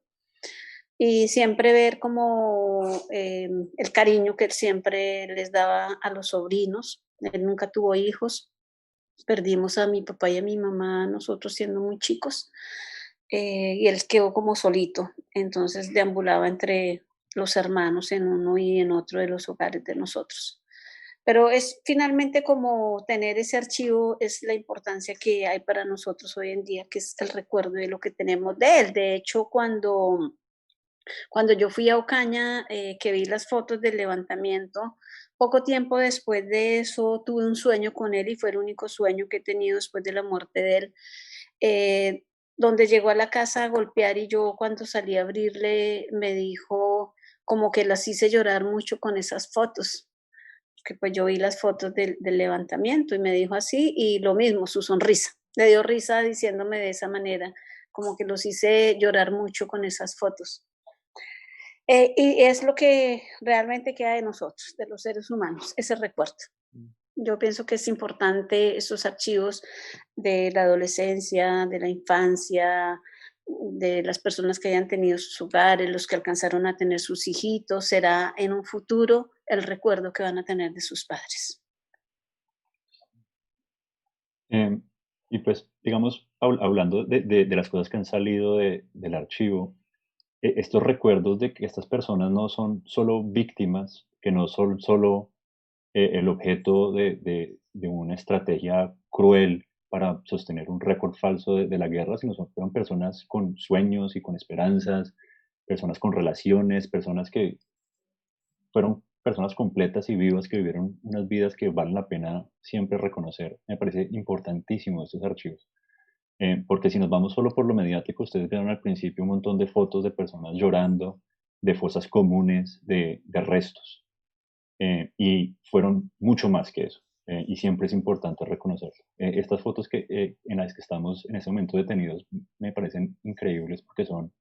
Y siempre ver como el cariño que él siempre les daba a los sobrinos. Él nunca tuvo hijos. Perdimos a mi papá y a mi mamá nosotros siendo muy chicos, y él quedó como solito. Entonces deambulaba entre los hermanos en uno y en otro de los hogares de nosotros. Pero es finalmente como tener ese archivo, es la importancia que hay para nosotros hoy en día, que es el recuerdo de lo que tenemos de él. De hecho, cuando yo fui a Ocaña, que vi las fotos del levantamiento, poco tiempo después de eso tuve un sueño con él y fue el único sueño que he tenido después de la muerte de él, eh, donde llegó a la casa a golpear y yo cuando salí a abrirle me dijo como que las hice llorar mucho con esas fotos, que pues yo vi las fotos del levantamiento y me dijo así y lo mismo, su sonrisa. Le dio risa diciéndome de esa manera, como que los hice llorar mucho con esas fotos. Y es lo que realmente queda de nosotros, de los seres humanos, ese recuerdo. Yo pienso que es importante esos archivos de la adolescencia, de la infancia, de las personas que hayan tenido sus hogares, los que alcanzaron a tener sus hijitos, será en un futuro el recuerdo que van a tener de sus padres.
Y pues, digamos, hablando de las cosas que han salido del archivo, estos recuerdos de que estas personas no son solo víctimas, que no son solo el objeto de una estrategia cruel para sostener un récord falso de la guerra, sino fueron personas con sueños y con esperanzas, personas con relaciones, personas que fueron personas completas y vivas que vivieron unas vidas que valen la pena siempre reconocer. Me parece importantísimo estos archivos. Porque si nos vamos solo por lo mediático, ustedes vieron al principio un montón de fotos de personas llorando, de fosas comunes, de restos. Y fueron mucho más que eso. Y siempre es importante reconocerlo. Estas fotos en las que estamos en este momento detenidos me parecen increíbles porque son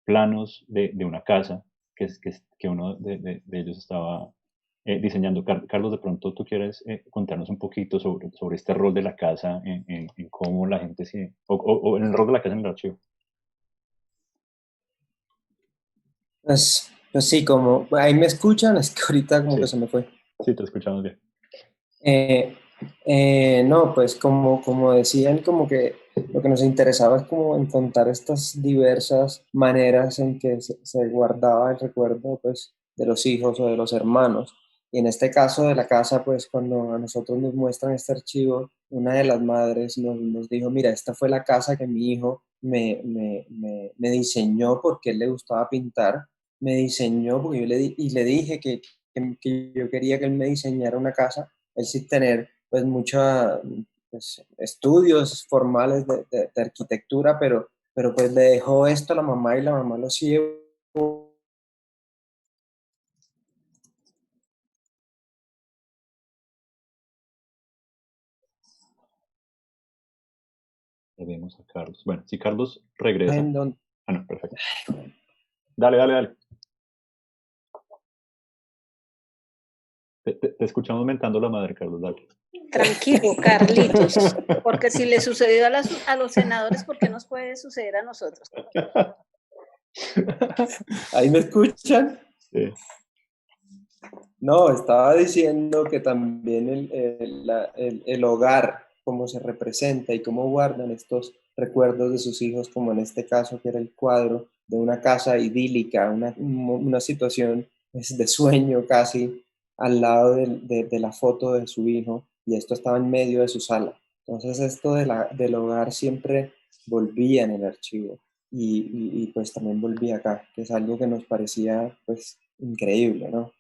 planos de una casa que uno de ellos estaba diseñando. Carlos, de pronto tú quieres contarnos un poquito sobre este rol de la casa, en cómo la gente o en el rol de la casa en el archivo.
Pues sí, como ahí me escuchan, es que ahorita como
Sí.
que se me fue.
Sí, te escuchamos bien.
No, pues como decían, como que lo que nos interesaba es como en contar estas diversas maneras en que se guardaba el recuerdo pues, de los hijos o de los hermanos. Y en este caso de la casa, pues cuando a nosotros nos muestran este archivo, una de las madres nos dijo, mira, esta fue la casa que mi hijo me diseñó porque él le gustaba pintar, me diseñó porque yo le dije que yo quería que él me diseñara una casa, él sin tener pues pues, estudios formales de arquitectura, pero pues le dejó esto a la mamá y la mamá lo siguió.
Vemos a Carlos. Bueno, si Carlos regresa.
En donde,
No, perfecto. Dale. Te escuchamos mentando la madre, Carlos, dale.
Tranquilo, Carlitos, porque si le sucedió a los senadores, ¿por qué nos puede suceder a nosotros?
¿Ahí me escuchan?
Sí.
No, estaba diciendo que también el hogar, cómo se representa y cómo guardan estos recuerdos de sus hijos, como en este caso que era el cuadro de una casa idílica, una situación pues, de sueño casi al lado de la foto de su hijo, y esto estaba en medio de su sala. Entonces esto del hogar siempre volvía en el archivo y pues también volvía acá, que es algo que nos parecía pues increíble, ¿no?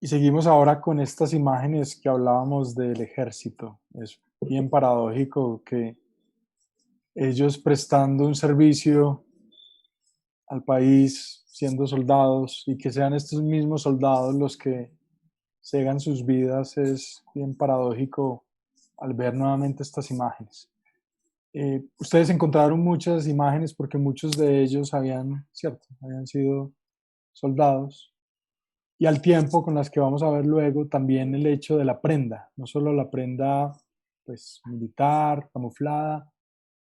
Y seguimos ahora con estas imágenes que hablábamos del ejército. Es bien paradójico que ellos prestando un servicio al país, siendo soldados, y que sean estos mismos soldados los que cegan sus vidas, es bien paradójico al ver nuevamente estas imágenes. Ustedes encontraron muchas imágenes porque muchos de ellos habían sido soldados, y al tiempo con las que vamos a ver luego también el hecho de la prenda, no solo la prenda pues militar, camuflada,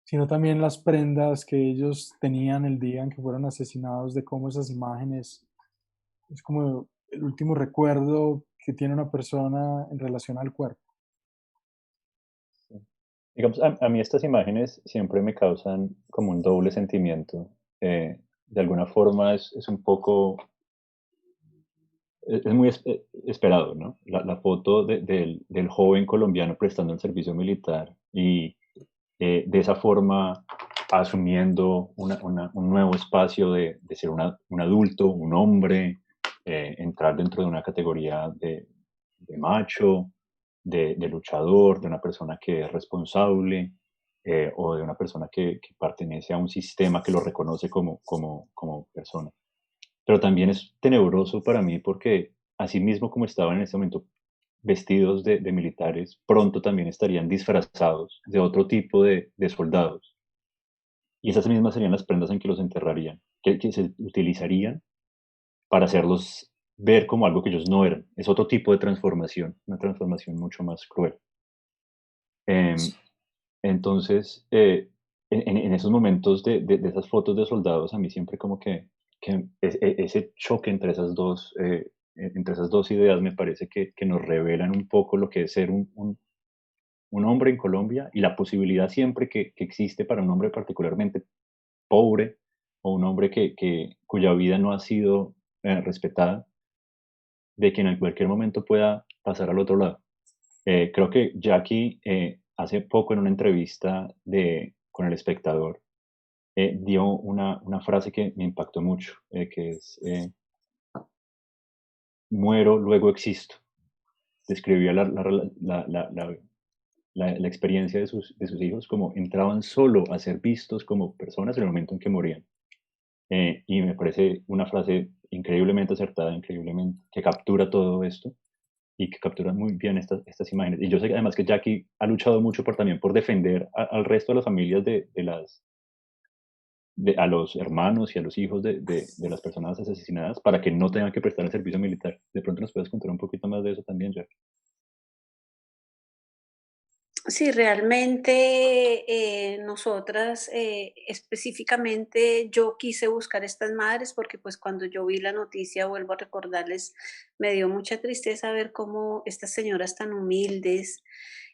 sino también las prendas que ellos tenían el día en que fueron asesinados, de cómo esas imágenes es como el último recuerdo que tiene una persona en relación al cuerpo.
Digamos, a mí estas imágenes siempre me causan como un doble sentimiento. De alguna forma es un poco, es muy esperado, ¿no? La foto del joven colombiano prestando el servicio militar y de esa forma asumiendo un nuevo espacio de ser un adulto, un hombre, entrar dentro de una categoría de macho, de luchador, de una persona que es responsable, o de una persona que pertenece a un sistema que lo reconoce como persona. Pero también es tenebroso para mí porque así mismo como estaban en ese momento vestidos de militares, pronto también estarían disfrazados de otro tipo de soldados. Y esas mismas serían las prendas en que los enterrarían, que se utilizarían para hacerlos ver como algo que ellos no eran. Es otro tipo de transformación, una transformación mucho más cruel. Em, entonces, en esos momentos de esas fotos de soldados, a mí siempre como que ese choque entre esas dos ideas me parece que nos revelan un poco lo que es ser un hombre en Colombia y la posibilidad siempre que existe para un hombre particularmente pobre o un hombre cuya vida no ha sido respetada, de que en cualquier momento pueda pasar al otro lado. Creo que Jackie hace poco en una entrevista con El Espectador dio una frase que me impactó mucho, que es muero, luego existo. Describía la experiencia de sus hijos como entraban solo a ser vistos como personas en el momento en que morían. Y me parece una frase increíblemente acertada, increíblemente, que captura todo esto y que captura muy bien estas imágenes. Y yo sé que además que Jackie ha luchado mucho también por defender al resto de las familias a los hermanos y a los hijos de las personas asesinadas para que no tengan que prestar el servicio militar. De pronto nos puedes contar un poquito más de eso también, Jackie.
Sí, realmente nosotras específicamente yo quise buscar estas madres porque pues cuando yo vi la noticia, vuelvo a recordarles, me dio mucha tristeza ver cómo estas señoras tan humildes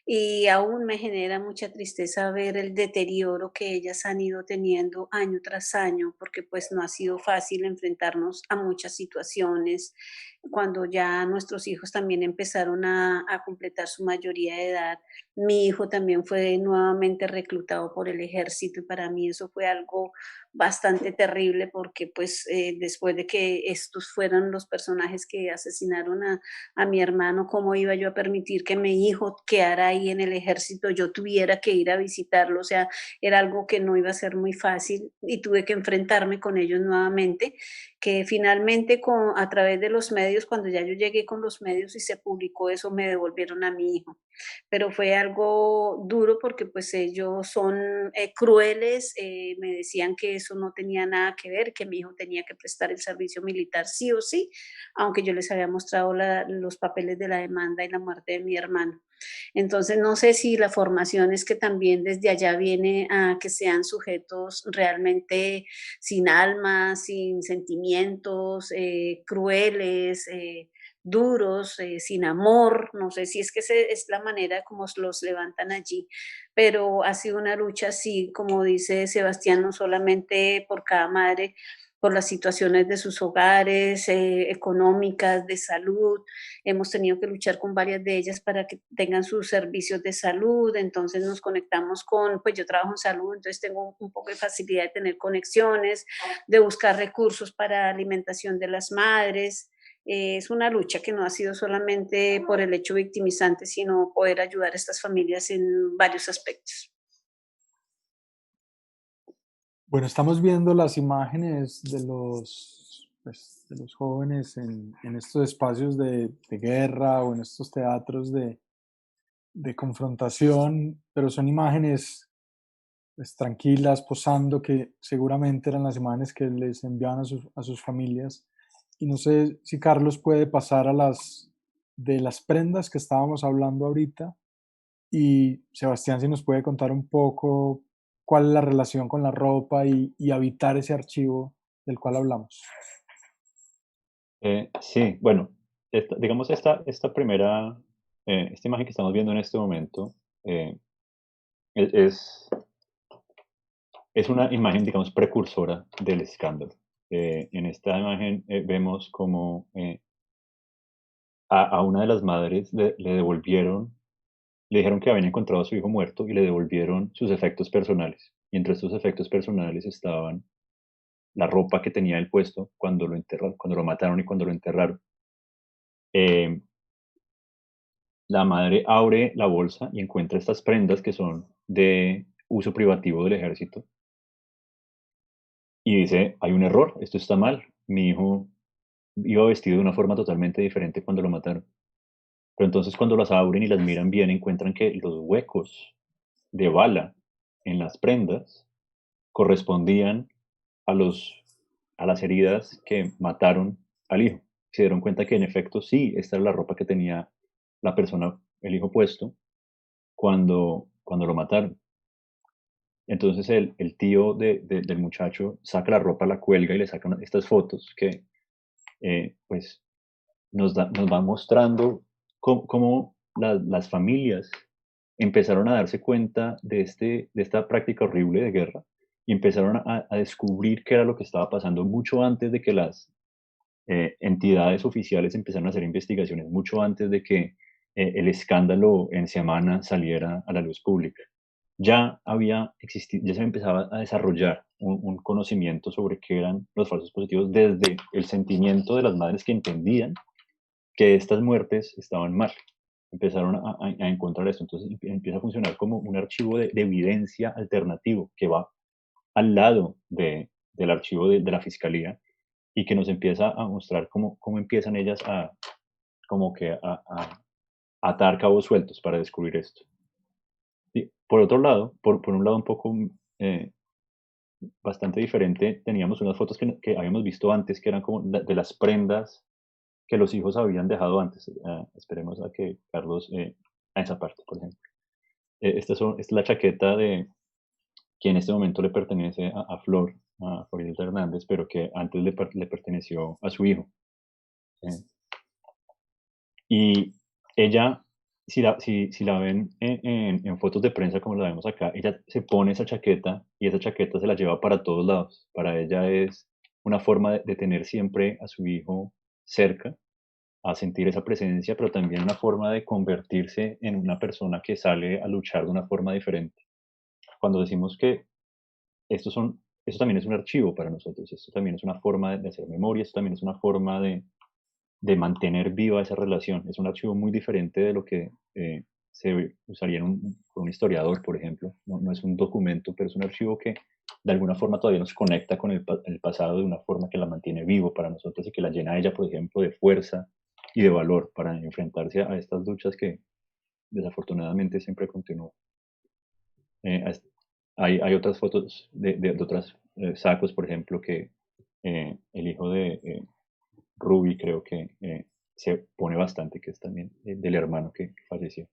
y aún me genera mucha tristeza ver el deterioro que ellas han ido teniendo año tras año, porque pues no ha sido fácil enfrentarnos a muchas situaciones cuando ya nuestros hijos también empezaron a completar su mayoría de edad. Mi hijo también fue nuevamente reclutado por el ejército y para mí eso fue algo bastante terrible porque pues después de que estos fueran los personajes que asesinaron a mi hermano, ¿cómo iba yo a permitir que mi hijo quedara ahí en el ejército, yo tuviera que ir a visitarlo? O sea, era algo que no iba a ser muy fácil y tuve que enfrentarme con ellos nuevamente, que finalmente a través de los medios, cuando ya yo llegué con los medios y se publicó eso, me devolvieron a mi hijo, pero fue algo duro porque pues ellos son crueles, me decían que eso no tenía nada que ver, que mi hijo tenía que prestar el servicio militar sí o sí, aunque yo les había mostrado los papeles de la demanda y la muerte de mi hermano. Entonces, no sé si la formación es que también desde allá viene a que sean sujetos realmente sin alma, sin sentimientos, crueles, duros, sin amor. No sé si es que es la manera como los levantan allí, pero ha sido una lucha, sí, como dice Sebastián, no solamente por cada madre, por las situaciones de sus hogares, económicas, de salud. Hemos tenido que luchar con varias de ellas para que tengan sus servicios de salud. Entonces nos conectamos pues yo trabajo en salud, entonces tengo un poco de facilidad de tener conexiones, de buscar recursos para alimentación de las madres. Es una lucha que no ha sido solamente por el hecho victimizante, sino poder ayudar a estas familias en varios aspectos.
Bueno, estamos viendo las imágenes de los jóvenes en estos espacios de guerra o en estos teatros de confrontación, pero son imágenes pues, tranquilas, posando, que seguramente eran las imágenes que les enviaban a sus familias. y no sé si Carlos puede pasar a las de las prendas que estábamos hablando ahorita, y Sebastián si nos puede contar un poco cuál es la relación con la ropa y habitar ese archivo del cual hablamos.
Sí, bueno, digamos esta primera, esta imagen que estamos viendo en este momento eh, e- es, es una imagen, digamos, precursora del escándalo. En esta imagen vemos como a una de las madres le devolvieron, le dijeron que habían encontrado a su hijo muerto y le devolvieron sus efectos personales. Y entre estos efectos personales estaban la ropa que tenía él puesto cuando lo enterraron, cuando lo mataron y cuando lo enterraron. Eh, la madre abre la bolsa y encuentra estas prendas que son de uso privativo del ejército y dice, hay un error, esto está mal. Mi hijo iba vestido de una forma totalmente diferente cuando lo mataron. Pero entonces cuando las abren y las miran bien, encuentran que los huecos de bala en las prendas correspondían a los a las heridas que mataron al hijo. Se dieron cuenta que en efecto sí, esta era la ropa que tenía la persona, el hijo puesto, cuando lo mataron. Entonces el tío del muchacho saca la ropa, la cuelga y le saca estas fotos que pues nos va mostrando cómo las familias empezaron a darse cuenta de esta práctica horrible de guerra y empezaron a descubrir qué era lo que estaba pasando mucho antes de que las entidades oficiales empezaron a hacer investigaciones, mucho antes de que el escándalo en Semana saliera a la luz pública. Ya había existido, ya se empezaba a desarrollar un conocimiento sobre qué eran los falsos positivos desde el sentimiento de las madres que entendían que estas muertes estaban mal. Empezaron a encontrar esto. Entonces empieza a funcionar como un archivo de evidencia alternativo que va al lado del archivo de la fiscalía y que nos empieza a mostrar cómo empiezan ellas como que a atar cabos sueltos para descubrir esto. Y por otro lado, por un lado un poco eh, bastante diferente, teníamos unas fotos que habíamos visto antes que eran como de las prendas que los hijos habían dejado antes. Esperemos a que Carlos, a esa parte, por ejemplo. Esta es la chaqueta de que en este momento le pertenece Flor, a Florilda Hernández, pero que antes le perteneció a su hijo. Eh, y ella, si la ven en fotos de prensa como la vemos acá, ella se pone esa chaqueta y esa chaqueta se la lleva para todos lados. Para ella es una forma de tener siempre a su hijo cerca, a sentir esa presencia, pero también una forma de convertirse en una persona que sale a luchar de una forma diferente. Cuando decimos que esto también es un archivo para nosotros, esto también es una forma de hacer memoria, esto también es una forma de mantener viva esa relación. Es un archivo muy diferente de lo que se usaría por un historiador, por ejemplo. No es un documento, pero es un archivo que de alguna forma todavía nos conecta con el pasado de una forma que la mantiene vivo para nosotros y que la llena a ella, por ejemplo, de fuerza y de valor para enfrentarse a estas luchas que desafortunadamente siempre continúan. Eh, hay otras fotos de otros sacos, por ejemplo, que el hijo de Ruby creo que se pone bastante, que es también del hermano que falleció.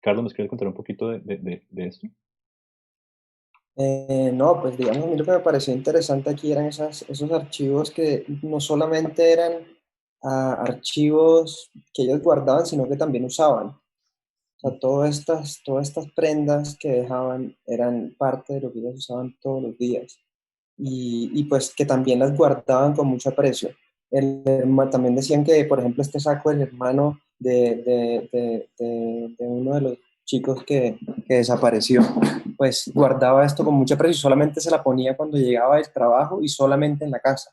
Carlos, ¿nos quieres contar un poquito de esto?
No, pues digamos, a mí lo que me pareció interesante aquí eran esos archivos que no solamente eran archivos que ellos guardaban, sino que también usaban. O sea, todas estas prendas que dejaban eran parte de lo que ellos usaban todos los días. Y pues que también las guardaban con mucho aprecio. También decían que, por ejemplo, este saco del hermano de uno de los chicos que desapareció, pues guardaba esto con mucho aprecio, solamente se la ponía cuando llegaba del trabajo y solamente en la casa,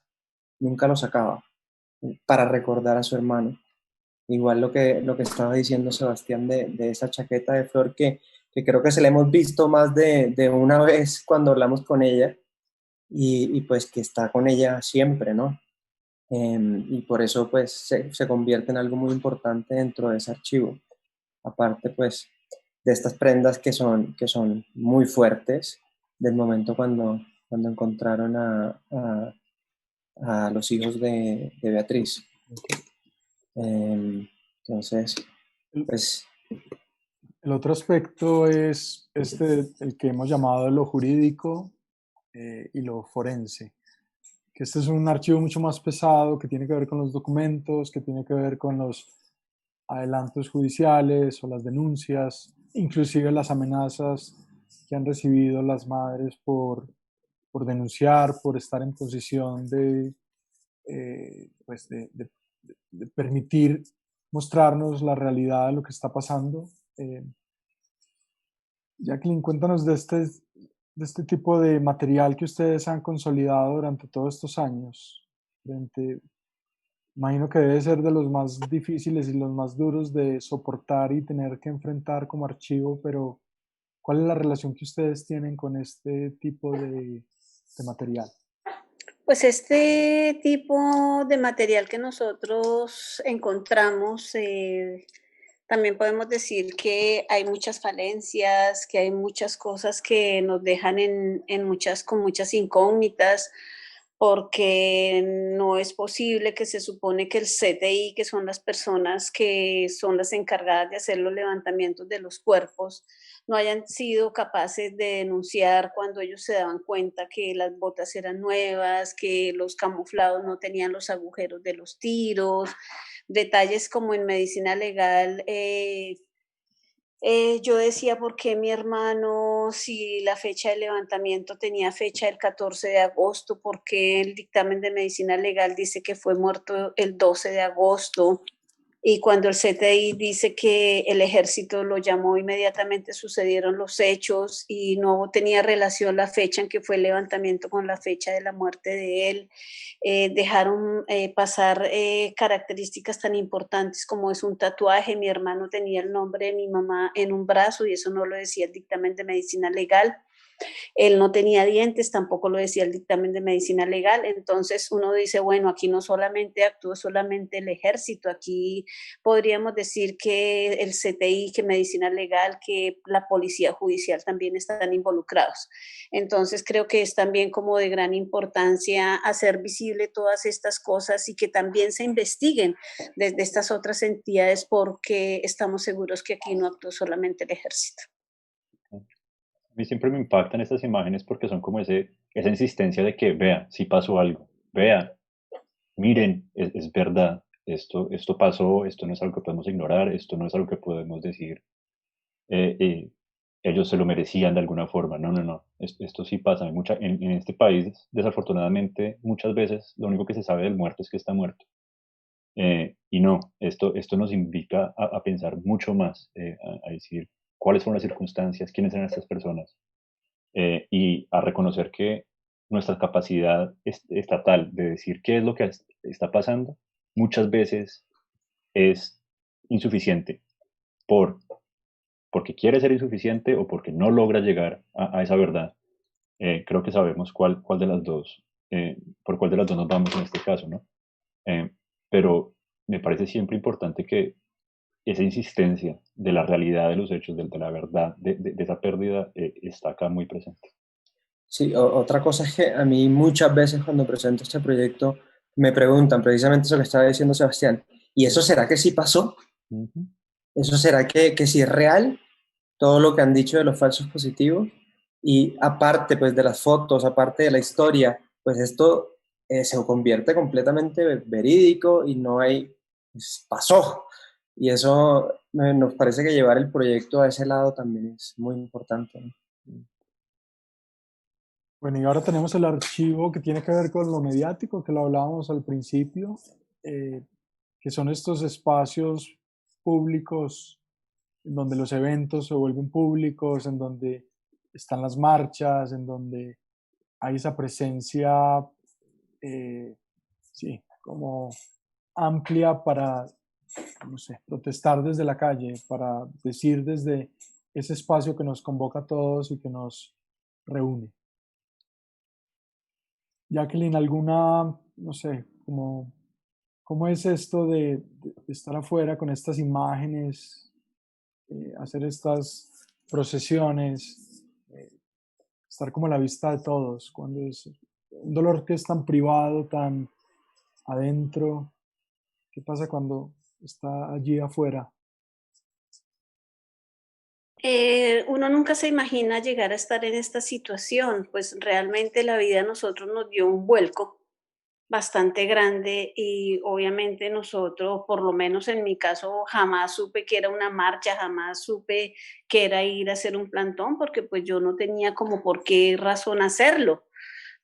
nunca lo sacaba, para recordar a su hermano. Igual lo que estaba diciendo Sebastián de esa chaqueta de Flor que creo que se la hemos visto más de una vez cuando hablamos con ella y pues que está con ella siempre, ¿no? Y por eso pues se convierte en algo muy importante dentro de ese archivo. Aparte pues de estas prendas que son muy fuertes del momento cuando encontraron a los hijos de Beatriz. Entonces, pues...
El otro aspecto es el que hemos llamado lo jurídico y lo forense, que este es un archivo mucho más pesado, que tiene que ver con los documentos, que tiene que ver con los adelantos judiciales o las denuncias, inclusive las amenazas que han recibido las madres por denunciar, por estar en posición pues de permitir mostrarnos la realidad de lo que está pasando. Jacqueline, cuéntanos de este tipo de material que ustedes han consolidado durante todos estos años. Imagino que debe ser de los más difíciles y los más duros de soportar y tener que enfrentar como archivo, pero ¿cuál es la relación que ustedes tienen con este tipo de material?
Pues este tipo de material que nosotros encontramos, también podemos decir que hay muchas falencias, que hay muchas cosas que nos dejan con muchas incógnitas, porque no es posible que se supone que el CTI, que son las personas que son las encargadas de hacer los levantamientos de los cuerpos, no hayan sido capaces de denunciar cuando ellos se daban cuenta que las botas eran nuevas, que los camuflados no tenían los agujeros de los tiros, detalles como en medicina legal. Yo decía, ¿por qué mi hermano, si la fecha de levantamiento tenía fecha del 14 de agosto, por qué el dictamen de medicina legal dice que fue muerto el 12 de agosto? Y cuando el CTI dice que el ejército lo llamó, inmediatamente sucedieron los hechos y no tenía relación la fecha en que fue el levantamiento con la fecha de la muerte de él. Dejaron pasar características tan importantes como es un tatuaje. Mi hermano tenía el nombre de mi mamá en un brazo y eso no lo decía el dictamen de medicina legal. Él no tenía dientes, tampoco lo decía el dictamen de medicina legal. Entonces uno dice, bueno, aquí no solamente actuó solamente el ejército, aquí podríamos decir que el CTI, que medicina legal, que la policía judicial también están involucrados. Entonces creo que es también como de gran importancia hacer visible todas estas cosas y que también se investiguen desde estas otras entidades, porque estamos seguros que aquí no actuó solamente el ejército.
A mí siempre me impactan estas imágenes porque son como esa insistencia de que, vea, si pasó algo, vea, miren, es verdad, esto pasó, esto no es algo que podemos ignorar, esto no es algo que podemos decir, ellos se lo merecían de alguna forma. No, no, no, esto sí pasa. En este país, desafortunadamente, muchas veces lo único que se sabe del muerto es que está muerto. Y no, esto nos invita a pensar mucho más, a decir cuáles fueron las circunstancias, quiénes eran estas personas, y a reconocer que nuestra capacidad estatal de decir qué es lo que está pasando muchas veces es insuficiente porque quiere ser insuficiente o porque no logra llegar a esa verdad. Creo que sabemos cuál de las dos, por cuál de las dos nos vamos en este caso, ¿no? Pero me parece siempre importante que esa insistencia de la realidad de los hechos, de la verdad, de esa pérdida, está acá muy presente.
Sí, otra cosa es que a mí muchas veces cuando presento este proyecto me preguntan precisamente eso que estaba diciendo Sebastián, ¿y eso será que sí pasó? ¿Eso será que sí es real? Todo lo que han dicho de los falsos positivos. Y aparte pues de las fotos, aparte de la historia, pues esto se convierte completamente verídico y no hay, pues, pasó. Y eso nos parece que llevar el proyecto a ese lado también es muy importante, ¿no?
Bueno, y ahora tenemos el archivo que tiene que ver con lo mediático, que lo hablábamos al principio, que son estos espacios públicos en donde los eventos se vuelven públicos, en donde están las marchas, en donde hay esa presencia, sí, como amplia para, no sé, protestar desde la calle, para decir desde ese espacio que nos convoca a todos y que nos reúne. Jacqueline, alguna, no sé, ¿cómo es esto de estar afuera con estas imágenes, hacer estas procesiones, estar como a la vista de todos, cuando es un dolor que es tan privado, tan adentro. ¿Qué pasa cuando está allí afuera?
Uno nunca se imagina llegar a estar en esta situación, pues realmente la vida a nosotros nos dio un vuelco bastante grande y obviamente nosotros, por lo menos en mi caso, jamás supe que era una marcha, jamás supe que era ir a hacer un plantón, porque pues yo no tenía como por qué razón hacerlo.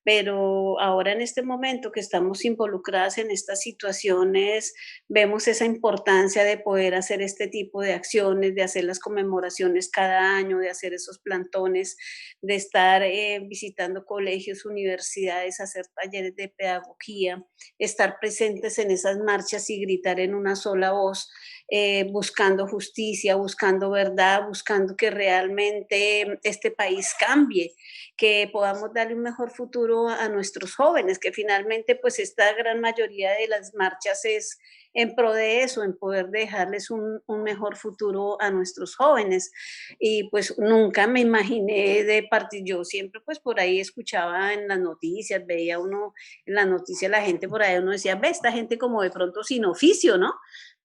Pero ahora en este momento que estamos involucradas en estas situaciones, vemos esa importancia de poder hacer este tipo de acciones, de hacer las conmemoraciones cada año, de hacer esos plantones, de estar visitando colegios, universidades, hacer talleres de pedagogía, estar presentes en esas marchas y gritar en una sola voz, buscando justicia, buscando verdad, buscando que realmente este país cambie, que podamos darle un mejor futuro a nuestros jóvenes, que finalmente pues esta gran mayoría de las marchas es en pro de eso, en poder dejarles un mejor futuro a nuestros jóvenes. Y pues nunca me imaginé de partir, yo siempre pues por ahí escuchaba en las noticias, veía uno en las noticias la gente por ahí, uno decía, ve, esta gente como de pronto sin oficio, ¿no?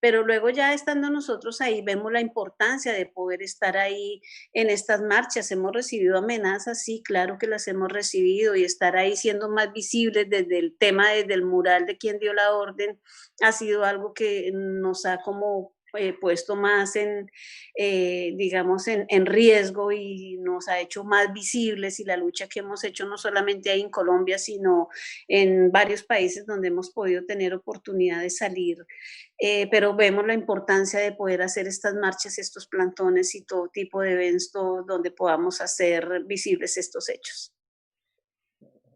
Pero luego ya estando nosotros ahí, vemos la importancia de poder estar ahí en estas marchas. Hemos recibido amenazas, sí, claro que las hemos recibido, y estar ahí siendo más visibles desde el tema, desde el mural de quien dio la orden, ha sido algo que nos ha como puesto más digamos, en riesgo, y nos ha hecho más visibles, y la lucha que hemos hecho no solamente ahí en Colombia, sino en varios países donde hemos podido tener oportunidad de salir, pero vemos la importancia de poder hacer estas marchas, estos plantones y todo tipo de eventos donde podamos hacer visibles estos hechos.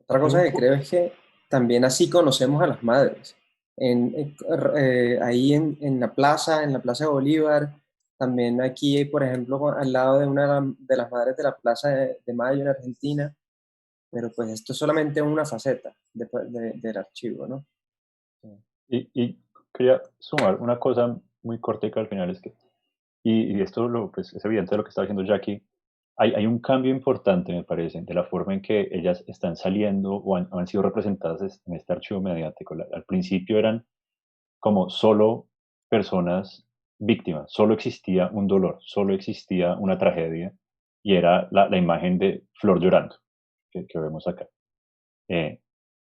Otra cosa que creo es que también así conocemos a las madres. Ahí en la Plaza de Bolívar, también aquí, por ejemplo, al lado de una de las madres de la Plaza de Mayo en Argentina, pero pues esto es solamente una faceta del archivo, ¿no?
Y quería sumar una cosa muy cortica al final, es que, y esto pues, es evidente de lo que está diciendo Jackie, hay un cambio importante, me parece, de la forma en que ellas están saliendo o han sido representadas en este archivo mediático. Al principio eran como solo personas víctimas, solo existía un dolor, solo existía una tragedia, y era la imagen de Flor llorando, que vemos acá.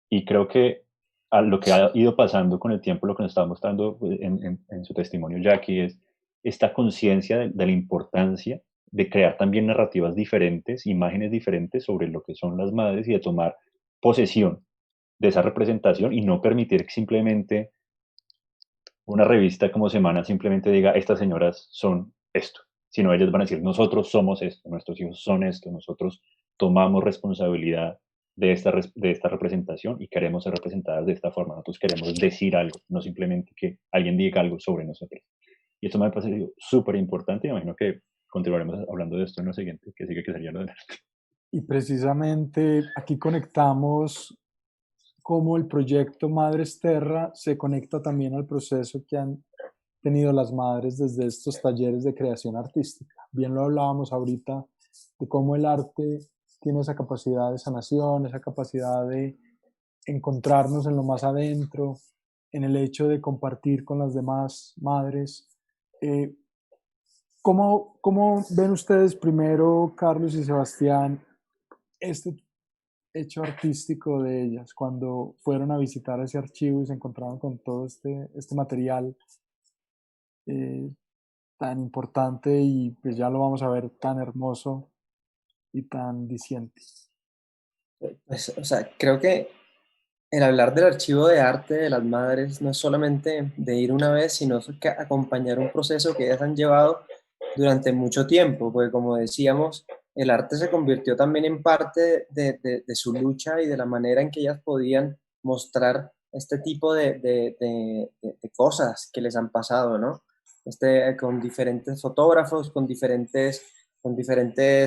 Y creo que a lo que ha ido pasando con el tiempo, lo que nos estaba mostrando en su testimonio Jackie, es esta conciencia de la importancia de crear también narrativas diferentes, imágenes diferentes sobre lo que son las madres, y de tomar posesión de esa representación y no permitir que simplemente una revista como Semana simplemente diga, estas señoras son esto, sino ellas van a decir, nosotros somos esto, nuestros hijos son esto, nosotros tomamos responsabilidad de esta representación y queremos ser representadas de esta forma. Nosotros queremos decir algo, no simplemente que alguien diga algo sobre nosotros. Y esto me ha parecido súper importante, y imagino que continuaremos hablando de esto en lo siguiente, que sigue, que sería lo de...
Y precisamente aquí conectamos cómo el proyecto Madres Terra se conecta también al proceso que han tenido las madres desde estos talleres de creación artística. Bien lo hablábamos ahorita de cómo el arte tiene esa capacidad de sanación, esa capacidad de encontrarnos en lo más adentro, en el hecho de compartir con las demás madres. ¿Cómo ven ustedes primero, Carlos y Sebastián, este hecho artístico de ellas cuando fueron a visitar ese archivo y se encontraron con todo este material tan importante y pues ya lo vamos a ver tan hermoso y tan diciente?
Pues, o sea, creo que el hablar del archivo de arte de las madres no es solamente de ir una vez, sino que acompañar un proceso que ellas han llevado durante mucho tiempo, porque como decíamos, el arte se convirtió también en parte de su lucha y de la manera en que ellas podían mostrar este tipo de cosas que les han pasado, ¿no? Con diferentes fotógrafos, con diferentes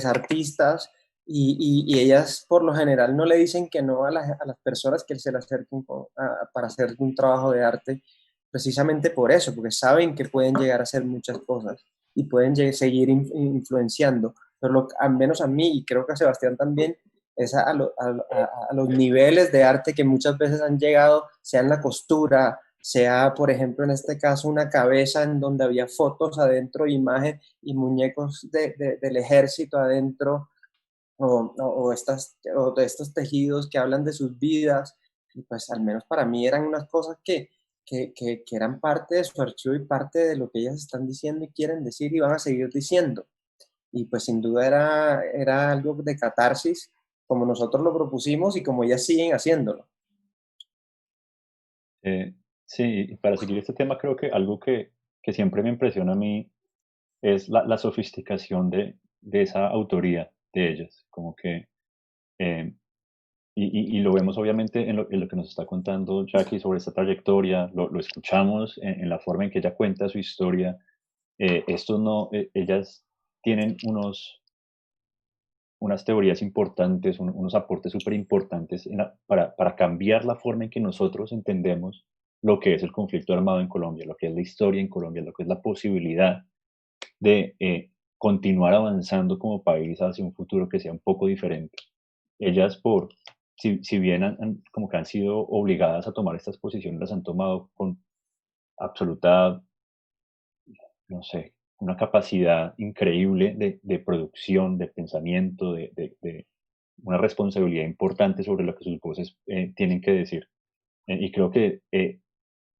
artistas, y ellas por lo general no le dicen que no a las personas que se le acerquen para hacer un trabajo de arte, precisamente por eso, porque saben que pueden llegar a hacer muchas cosas y pueden seguir influenciando. Pero al menos a mí, y creo que a Sebastián también, es a los niveles de arte que muchas veces han llegado, sea en la costura, sea, por ejemplo, en este caso, una cabeza en donde había fotos adentro, imagen y muñecos del ejército adentro, o de estos tejidos que hablan de sus vidas, y pues al menos para mí eran unas cosas que eran parte de su archivo y parte de lo que ellas están diciendo y quieren decir y van a seguir diciendo. Y pues sin duda era algo de catarsis, como nosotros lo propusimos y como ellas siguen haciéndolo.
Sí, y para seguir este tema, creo que algo que siempre me impresiona a mí es la sofisticación de esa autoría de ellas, como que, eh, y lo vemos obviamente en lo que nos está contando Jackie sobre esta trayectoria, lo escuchamos en la forma en que ella cuenta su historia. Esto no, ellas tienen unas teorías importantes, unos aportes súper importantes para cambiar la forma en que nosotros entendemos lo que es el conflicto armado en Colombia, lo que es la historia en Colombia, lo que es la posibilidad de continuar avanzando como país hacia un futuro que sea un poco diferente. Ellas, si bien como que han sido obligadas a tomar estas posiciones, las han tomado con absoluta, no sé, una capacidad increíble de producción, de pensamiento, de una responsabilidad importante sobre lo que sus voces tienen que decir. Y creo que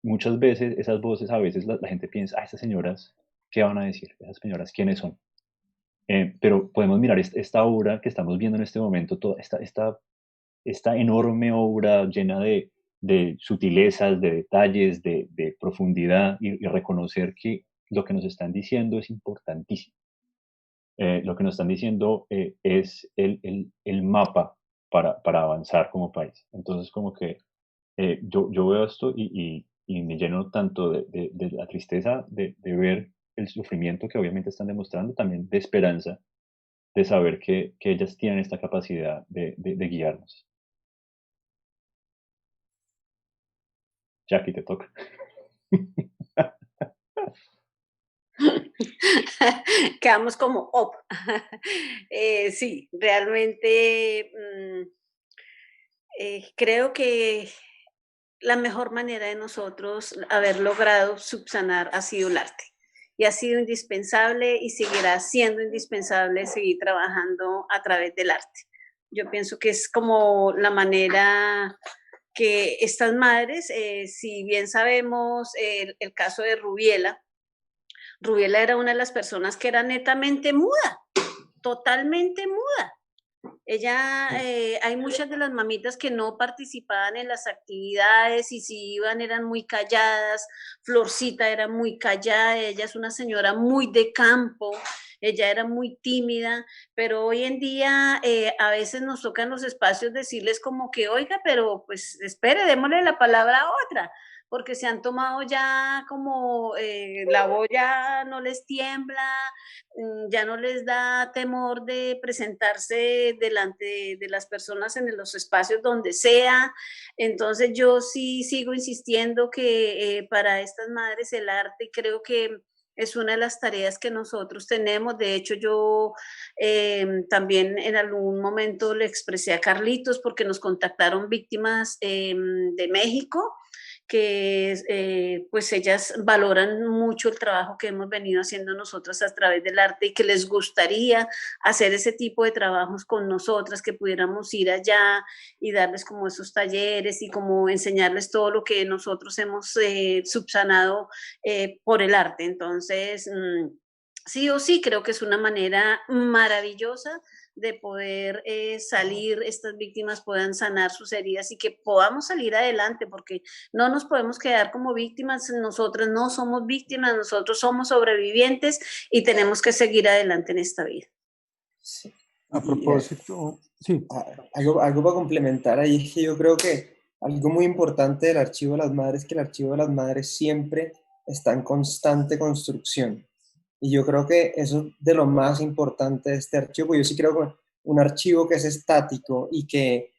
muchas veces esas voces, a veces la gente piensa, estas señoras, ¿qué van a decir? Esas señoras, ¿quiénes son? Pero podemos mirar esta obra que estamos viendo en este momento, toda esta enorme obra llena de sutilezas, de detalles, de profundidad y reconocer que lo que nos están diciendo es importantísimo. Lo que nos están diciendo es el mapa para avanzar como país. Entonces, como que yo veo esto y me lleno tanto de la tristeza de ver el sufrimiento que obviamente están demostrando, también de esperanza, de saber que ellas tienen esta capacidad de guiarnos. Jackie, te toca.
Quedamos como op. Sí, realmente creo que la mejor manera de nosotros haber logrado subsanar ha sido el arte. Y ha sido indispensable y seguirá siendo indispensable seguir trabajando a través del arte. Yo pienso que es como la manera que estas madres, si bien sabemos el caso de Rubiela era una de las personas que era netamente muda, totalmente muda. Ella, hay muchas de las mamitas que no participaban en las actividades y si iban eran muy calladas. Florcita era muy callada, ella es una señora muy de campo, ella era muy tímida, pero hoy en día a veces nos toca en los espacios decirles como que, oiga, pero pues espere, démosle la palabra a otra, porque se han tomado ya como la voz ya no les tiembla, ya no les da temor de presentarse delante de las personas en los espacios donde sea. Entonces yo sí sigo insistiendo que para estas madres el arte creo que es una de las tareas que nosotros tenemos. De hecho, yo también en algún momento le expresé a Carlitos porque nos contactaron víctimas de México que pues ellas valoran mucho el trabajo que hemos venido haciendo nosotras a través del arte y que les gustaría hacer ese tipo de trabajos con nosotras, que pudiéramos ir allá y darles como esos talleres y como enseñarles todo lo que nosotros hemos subsanado por el arte. Entonces, sí o sí, creo que es una manera maravillosa de poder salir, estas víctimas puedan sanar sus heridas y que podamos salir adelante, porque no nos podemos quedar como víctimas, nosotras no somos víctimas, nosotros somos sobrevivientes y tenemos que seguir adelante en esta vida.
Sí.
A propósito, sí.
Algo para complementar ahí es que yo creo que algo muy importante del Archivo de las Madres es que el Archivo de las Madres siempre está en constante construcción. Y yo creo que eso es de lo más importante de este archivo, porque yo sí creo que un archivo que es estático y que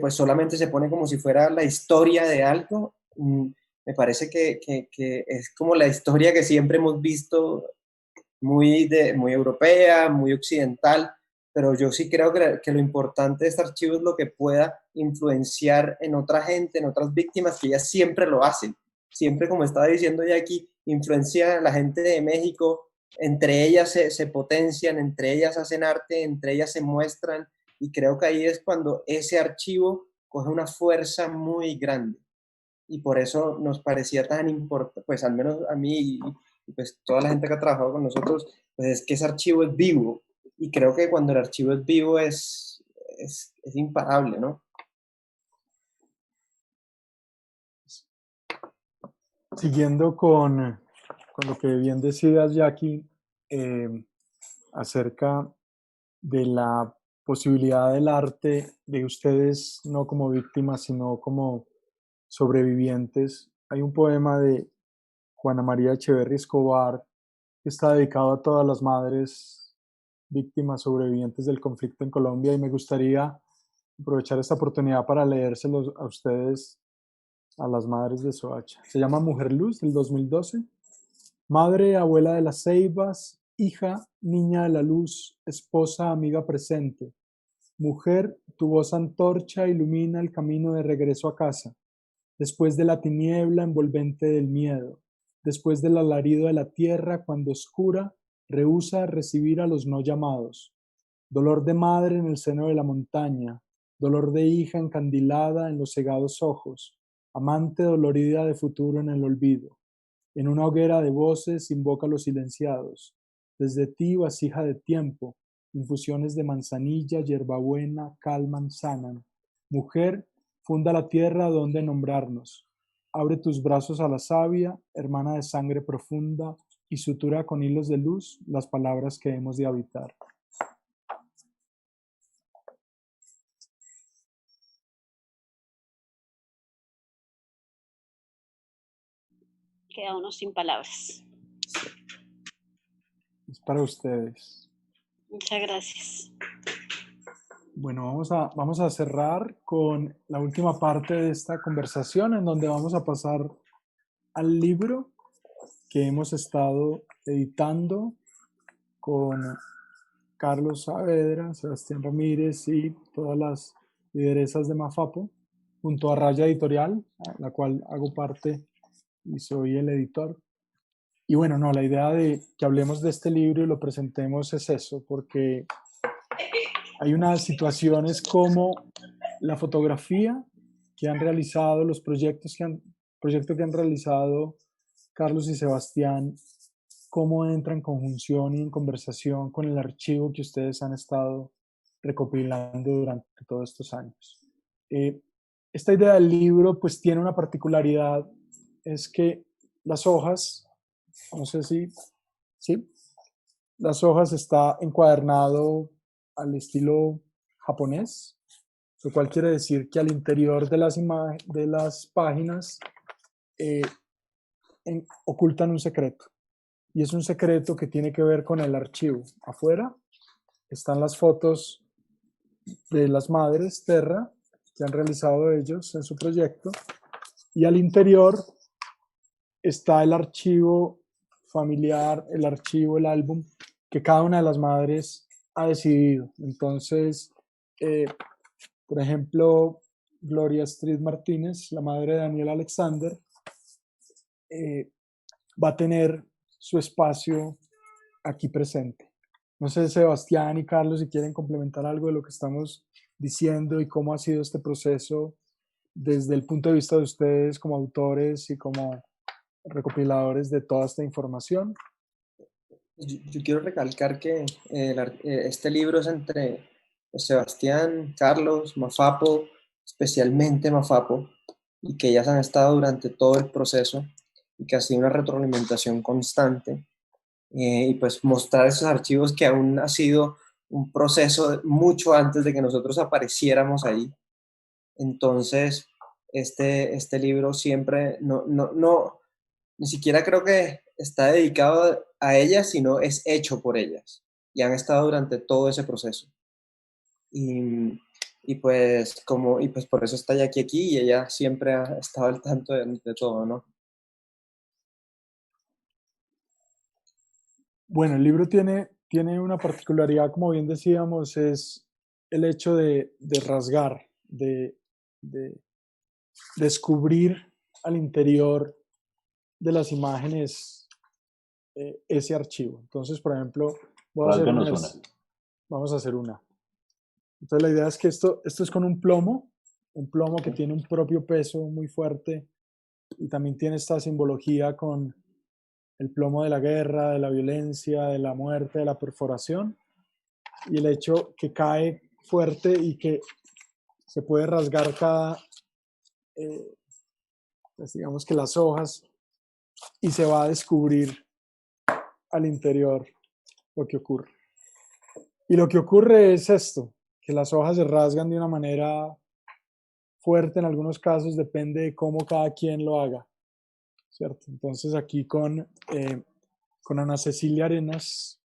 pues solamente se pone como si fuera la historia de algo, me parece que es como la historia que siempre hemos visto muy europea, muy occidental, pero yo sí creo que lo importante de este archivo es lo que pueda influenciar en otra gente, en otras víctimas, que ellas siempre lo hacen. Siempre, como estaba diciendo ya aquí, influencia a la gente de México, entre ellas se potencian, entre ellas hacen arte, entre ellas se muestran, y creo que ahí es cuando ese archivo coge una fuerza muy grande. Y por eso nos parecía tan importante, pues al menos a mí y pues toda la gente que ha trabajado con nosotros, pues es que ese archivo es vivo. Y creo que cuando el archivo es vivo es imparable, ¿no?
Siguiendo con lo que bien decías, Jackie, acerca de la posibilidad del arte de ustedes no como víctimas, sino como sobrevivientes. Hay un poema de Juana María Echeverry Escobar que está dedicado a todas las madres víctimas sobrevivientes del conflicto en Colombia, y me gustaría aprovechar esta oportunidad para leérselos a ustedes, a las madres de Soacha. Se llama Mujer Luz, del 2012. Madre, abuela de las ceibas, hija, niña de la luz, esposa, amiga presente. Mujer, tu voz antorcha ilumina el camino de regreso a casa. Después de la tiniebla envolvente del miedo, después del alarido de la tierra cuando oscura, rehúsa recibir a los no llamados. Dolor de madre en el seno de la montaña, dolor de hija encandilada en los cegados ojos, amante dolorida de futuro en el olvido. En una hoguera de voces invoca a los silenciados. Desde ti, vasija de tiempo, infusiones de manzanilla, hierbabuena, calman, sanan. Mujer, funda la tierra donde nombrarnos. Abre tus brazos a la savia, hermana de sangre profunda, y sutura con hilos de luz las palabras que hemos de habitar.
Queda uno sin palabras.
Es para ustedes.
Muchas gracias.
Bueno, vamos a cerrar con la última parte de esta conversación, en donde vamos a pasar al libro que hemos estado editando con Carlos Saavedra, Sebastián Ramírez y todas las lideresas de Mafapo, junto a Raya Editorial, a la cual hago parte y soy el editor. Y bueno, no, la idea de que hablemos de este libro y lo presentemos es eso, porque hay unas situaciones como la fotografía que han realizado, los proyectos que han realizado Carlos y Sebastián, cómo entra en conjunción y en conversación con el archivo que ustedes han estado recopilando durante todos estos años. Esta idea del libro pues tiene una particularidad, es que las hojas, no sé si, ¿sí? Las hojas está encuadernado al estilo japonés, lo cual quiere decir que al interior de las páginas ocultan un secreto. Y es un secreto que tiene que ver con el archivo. Afuera están las fotos de las madres Terra que han realizado ellos en su proyecto, y al interior está el archivo familiar, el archivo, el álbum que cada una de las madres ha decidido. Entonces, por ejemplo, Gloria Street Martínez, la madre de Daniel Alexander, va a tener su espacio aquí presente. No sé, Sebastián y Carlos, si quieren complementar algo de lo que estamos diciendo y cómo ha sido este proceso desde el punto de vista de ustedes como autores y como recopiladores de toda esta información.
Yo quiero recalcar que este libro es entre Sebastián, Carlos, Mafapo, especialmente Mafapo, y que ellas han estado durante todo el proceso y que ha sido una retroalimentación constante. Y pues mostrar esos archivos que aún ha sido un proceso mucho antes de que nosotros apareciéramos ahí. Entonces, este libro siempre, ni siquiera creo que está dedicado a ellas, sino es hecho por ellas. Y han estado durante todo ese proceso. Y pues por eso está Jackie aquí, y ella siempre ha estado al tanto de todo, ¿no?
Bueno, el libro tiene tiene una particularidad, como bien decíamos, es el hecho de rasgar, de descubrir al interior de las imágenes ese archivo. Entonces, por ejemplo,
Rásganos una.
vamos a hacer una. Entonces, la idea es que esto es con un plomo que tiene un propio peso muy fuerte y también tiene esta simbología con el plomo de la guerra, de la violencia, de la muerte, de la perforación, y el hecho que cae fuerte y que se puede rasgar cada, pues digamos que las hojas, y se va a descubrir al interior lo que ocurre. Y lo que ocurre es esto, que las hojas se rasgan de una manera fuerte en algunos casos, depende de cómo cada quien lo haga, ¿cierto? Entonces aquí con Ana Cecilia Arenas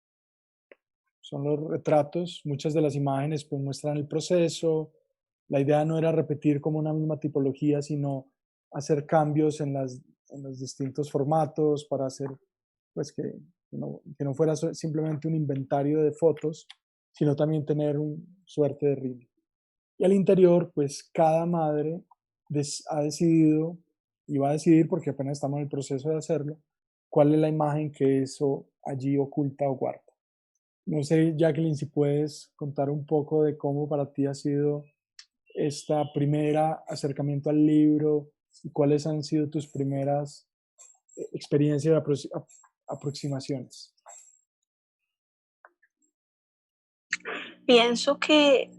son los retratos, muchas de las imágenes pues muestran el proceso, la idea no era repetir como una misma tipología, sino hacer cambios en los distintos formatos para hacer pues que no fuera simplemente un inventario de fotos, sino también tener suerte de rímel. Y al interior, pues cada madre ha decidido y va a decidir, porque apenas estamos en el proceso de hacerlo, cuál es la imagen que eso allí oculta o guarda. No sé, Jacqueline, si puedes contar un poco de cómo para ti ha sido esta primera acercamiento al libro y cuáles han sido tus primeras experiencias de aproximaciones.
Pienso que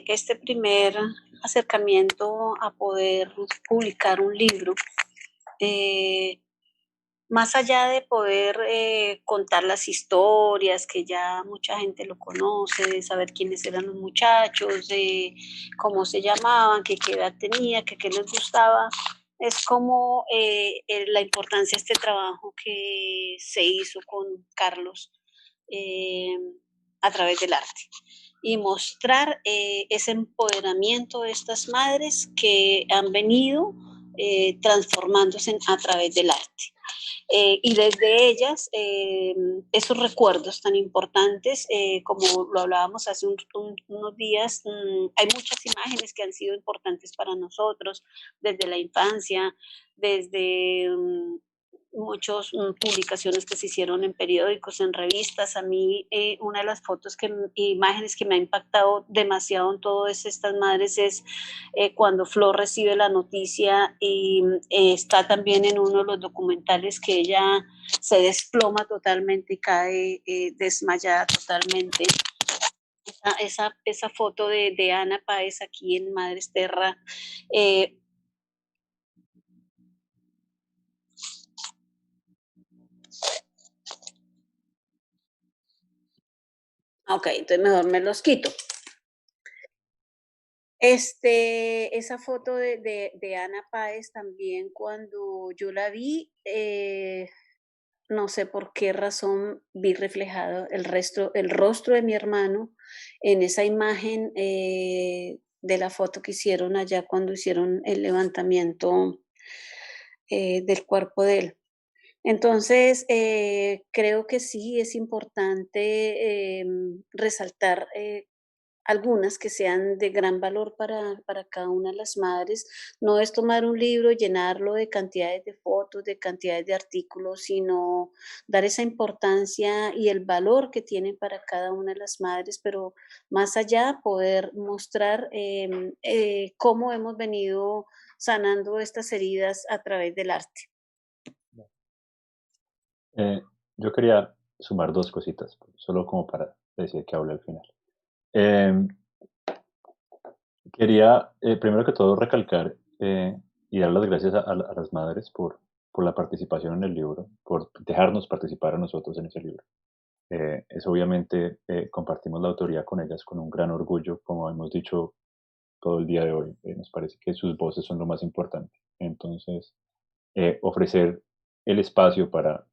este primer acercamiento a poder publicar un libro, más allá de poder contar las historias, que ya mucha gente lo conoce, de saber quiénes eran los muchachos, de cómo se llamaban, qué edad tenía, qué les gustaba, es como la importancia de este trabajo que se hizo con Carlos a través del arte y mostrar ese empoderamiento de estas madres que han venido transformándose a través del arte. Y desde ellas, esos recuerdos tan importantes, como lo hablábamos hace unos días, hay muchas imágenes que han sido importantes para nosotros, desde la infancia, desde muchas publicaciones que se hicieron en periódicos, en revistas. A mí una de las imágenes que me ha impactado demasiado en todas estas madres es cuando Flor recibe la noticia y está también en uno de los documentales que ella se desploma totalmente y cae desmayada totalmente. Esa foto de Ana Páez aquí en Madres Terra. Ok, entonces mejor me los quito. Esa foto de Ana Páez también, cuando yo la vi, no sé por qué razón vi reflejado el rostro de mi hermano en esa imagen de la foto que hicieron allá cuando hicieron el levantamiento del cuerpo de él. Entonces, creo que sí es importante resaltar algunas que sean de gran valor para cada una de las madres. No es tomar un libro, llenarlo de cantidades de fotos, de cantidades de artículos, sino dar esa importancia y el valor que tienen para cada una de las madres, pero más allá poder mostrar cómo hemos venido sanando estas heridas a través del arte.
Yo quería sumar dos cositas, solo como para decir que hablé al final. Quería, primero que todo, recalcar y dar las gracias a las madres por la participación en el libro, por dejarnos participar a nosotros en ese libro. Eso obviamente compartimos la autoría con ellas con un gran orgullo, como hemos dicho todo el día de hoy. Nos parece que sus voces son lo más importante. Entonces, ofrecer el espacio para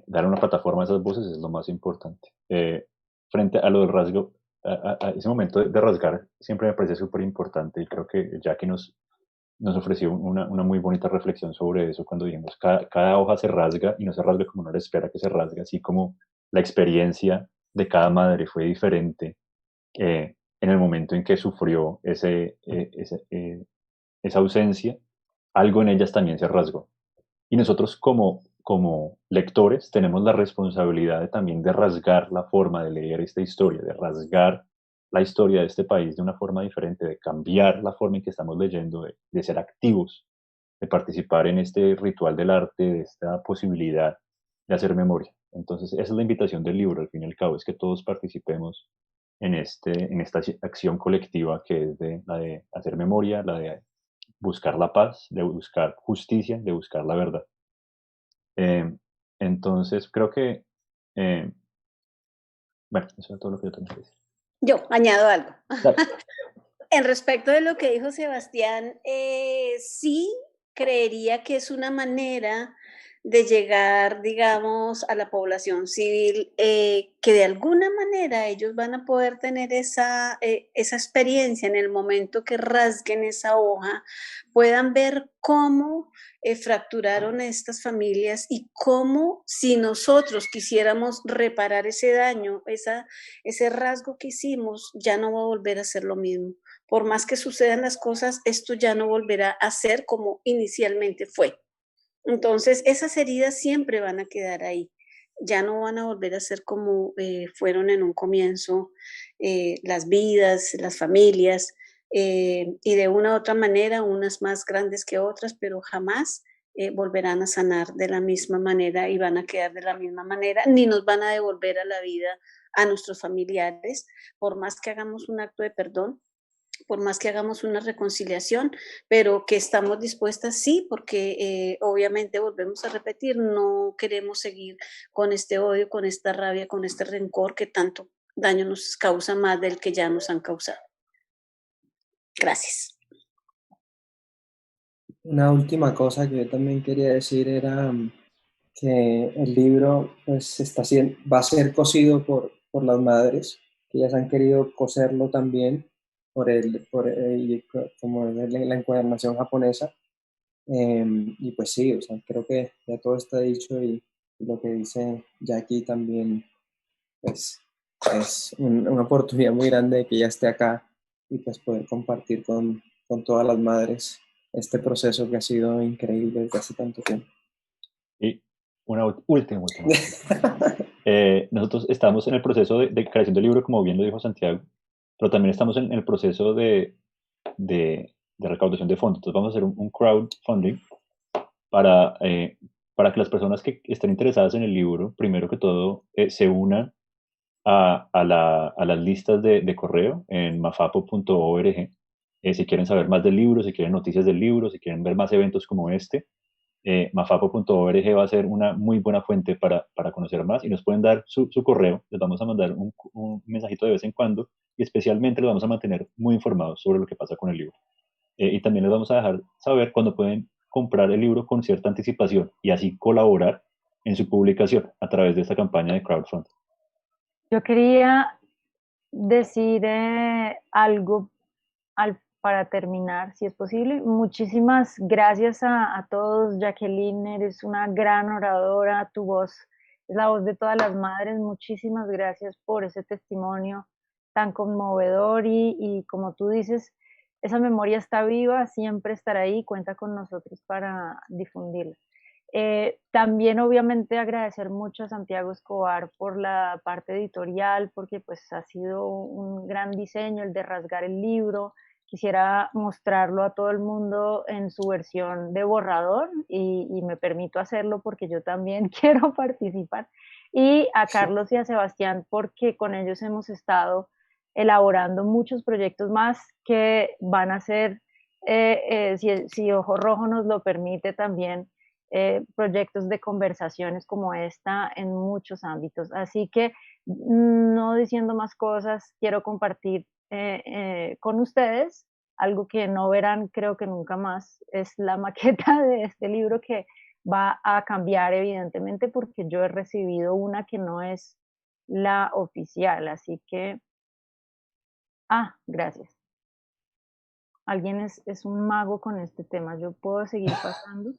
dar una plataforma a esas voces es lo más importante. Frente a lo del rasgo, a ese momento de rasgar, siempre me parece súper importante y creo que Jackie nos ofreció una muy bonita reflexión sobre eso cuando dijimos, cada hoja se rasga y no se rasga como uno le espera que se rasgue, así como la experiencia de cada madre fue diferente en el momento en que sufrió esa ausencia, algo en ellas también se rasgó. Y nosotros como lectores tenemos la responsabilidad también de rasgar la forma de leer esta historia, de rasgar la historia de este país de una forma diferente, de cambiar la forma en que estamos leyendo, de ser activos, de participar en este ritual del arte, de esta posibilidad de hacer memoria. Entonces, esa es la invitación del libro, al fin y al cabo, es que todos participemos en esta acción colectiva que es la de hacer memoria, la de buscar la paz, de buscar justicia, de buscar la verdad. Entonces, creo que, eh, bueno, eso es todo lo que yo tengo que decir.
Yo añado algo.
Dale.
En respecto de lo que dijo Sebastián, sí creería que es una manera de llegar, digamos, a la población civil, que de alguna manera ellos van a poder tener esa experiencia en el momento que rasguen esa hoja, puedan ver cómo fracturaron estas familias y cómo si nosotros quisiéramos reparar ese daño, ese rasgo que hicimos, ya no va a volver a ser lo mismo. Por más que sucedan las cosas, esto ya no volverá a ser como inicialmente fue. Entonces, esas heridas siempre van a quedar ahí. Ya no van a volver a ser como fueron en un comienzo las vidas, las familias, y de una u otra manera, unas más grandes que otras, pero jamás volverán a sanar de la misma manera y van a quedar de la misma manera, ni nos van a devolver a la vida a nuestros familiares, por más que hagamos un acto de perdón, por más que hagamos una reconciliación, pero que estamos dispuestas, sí, porque obviamente volvemos a repetir, no queremos seguir con este odio, con esta rabia, con este rencor que tanto daño nos causa más del que ya nos han causado. Gracias.
Una última cosa que yo también quería decir era que el libro pues, va a ser cosido por las madres, que ellas han querido coserlo también como es la encuadernación japonesa. Y pues sí, o sea, creo que ya todo está dicho y lo que dice Jackie también pues, es una oportunidad muy grande de que ella esté acá y pues poder compartir con todas las madres este proceso que ha sido increíble desde hace tanto tiempo.
Y una última. Nosotros estamos en el proceso de creación del libro, como bien lo dijo Santiago, pero también estamos en el proceso de recaudación de fondos. Entonces vamos a hacer un crowdfunding para que las personas que estén interesadas en el libro, primero que todo, se unan a las listas de correo en mafapo.org. Si quieren saber más del libro, si quieren noticias del libro, si quieren ver más eventos como este, mafapo.org va a ser una muy buena fuente para conocer más y nos pueden dar su correo, les vamos a mandar un mensajito de vez en cuando y especialmente les vamos a mantener muy informados sobre lo que pasa con el libro. Y también les vamos a dejar saber cuándo pueden comprar el libro con cierta anticipación y así colaborar en su publicación a través de esta campaña de crowdfunding.
Yo quería decir algo para terminar, si es posible. Muchísimas gracias a todos. Jacqueline, eres una gran oradora. Tu voz es la voz de todas las madres. Muchísimas gracias por ese testimonio tan conmovedor y como tú dices, esa memoria está viva, siempre estará ahí, cuenta con nosotros para difundirla. También obviamente agradecer mucho a Santiago Escobar por la parte editorial, porque pues ha sido un gran diseño el de rasgar el libro. Quisiera mostrarlo a todo el mundo en su versión de borrador y me permito hacerlo porque yo también quiero participar. Y a Carlos y a Sebastián porque con ellos hemos estado elaborando muchos proyectos más que van a ser, si Ojo Rojo nos lo permite también, proyectos de conversaciones como esta en muchos ámbitos. Así que, no diciendo más cosas, quiero compartir con ustedes algo que no verán creo que nunca más, es la maqueta de este libro que va a cambiar evidentemente porque yo he recibido una que no es la oficial, así que, gracias. Alguien es un mago con este tema, yo puedo seguir pasando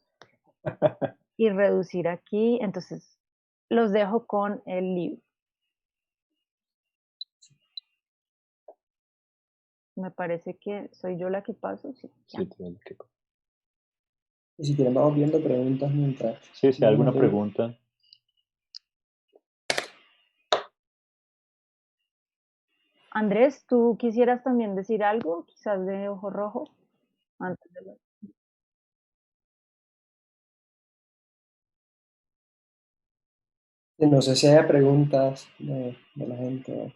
y reducir aquí, entonces los dejo con el libro. Me parece que soy yo la que paso. Sí,
Sí, tú eres la que-
Y si quieren vamos viendo preguntas mientras.
Sí, si hay alguna pregunta.
Andrés, ¿tú quisieras también decir algo, quizás de Ojo Rojo? Antes de
No sé si haya preguntas de la gente.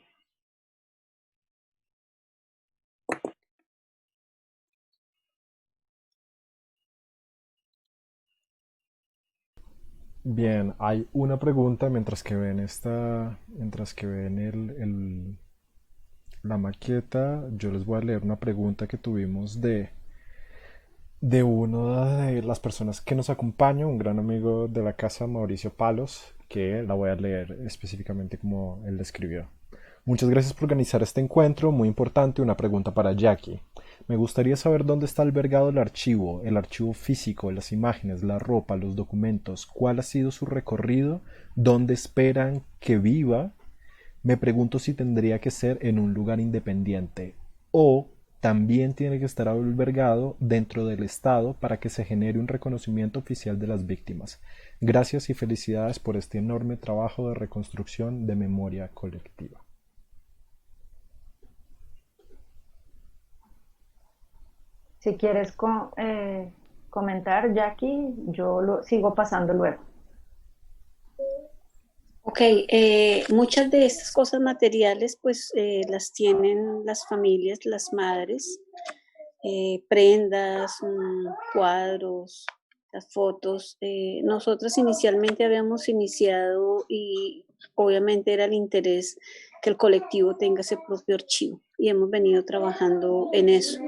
Bien, hay una pregunta mientras que ven la maqueta. Yo les voy a leer una pregunta que tuvimos de una de las personas que nos acompaña, un gran amigo de la casa, Mauricio Palos, que la voy a leer específicamente como él la escribió. Muchas gracias por organizar este encuentro, muy importante, una pregunta para Jackie. Me gustaría saber dónde está albergado el archivo físico, las imágenes, la ropa, los documentos, cuál ha sido su recorrido, dónde esperan que viva. Me pregunto si tendría que ser en un lugar independiente o también tiene que estar albergado dentro del Estado para que se genere un reconocimiento oficial de las víctimas. Gracias y felicidades por este enorme trabajo de reconstrucción de memoria colectiva.
Si quieres comentar, Jackie, yo lo sigo pasando luego.
Ok, muchas de estas cosas materiales pues las tienen las familias, las madres, prendas, cuadros, las fotos. Nosotras inicialmente habíamos iniciado y obviamente era el interés que el colectivo tenga ese propio archivo y hemos venido trabajando en eso.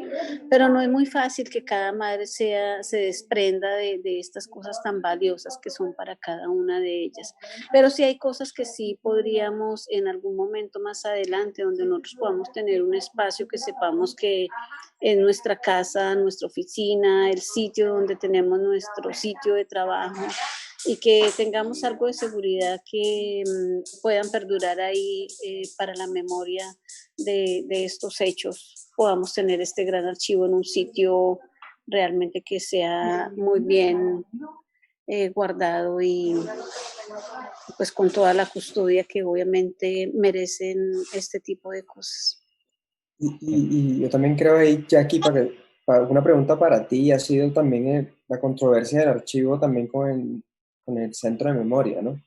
Pero no es muy fácil que cada madre se desprenda de estas cosas tan valiosas que son para cada una de ellas. Pero sí hay cosas que sí podríamos en algún momento más adelante, donde nosotros podamos tener un espacio que sepamos que en nuestra casa, nuestra oficina, el sitio donde tenemos nuestro sitio de trabajo y que tengamos algo de seguridad que puedan perdurar ahí para la memoria de estos hechos, podamos tener este gran archivo en un sitio realmente que sea muy bien guardado y pues con toda la custodia que obviamente merecen este tipo de cosas.
Y yo también creo ahí, Jackie, una pregunta para ti, ha sido también la controversia del archivo también con el centro de memoria, ¿no?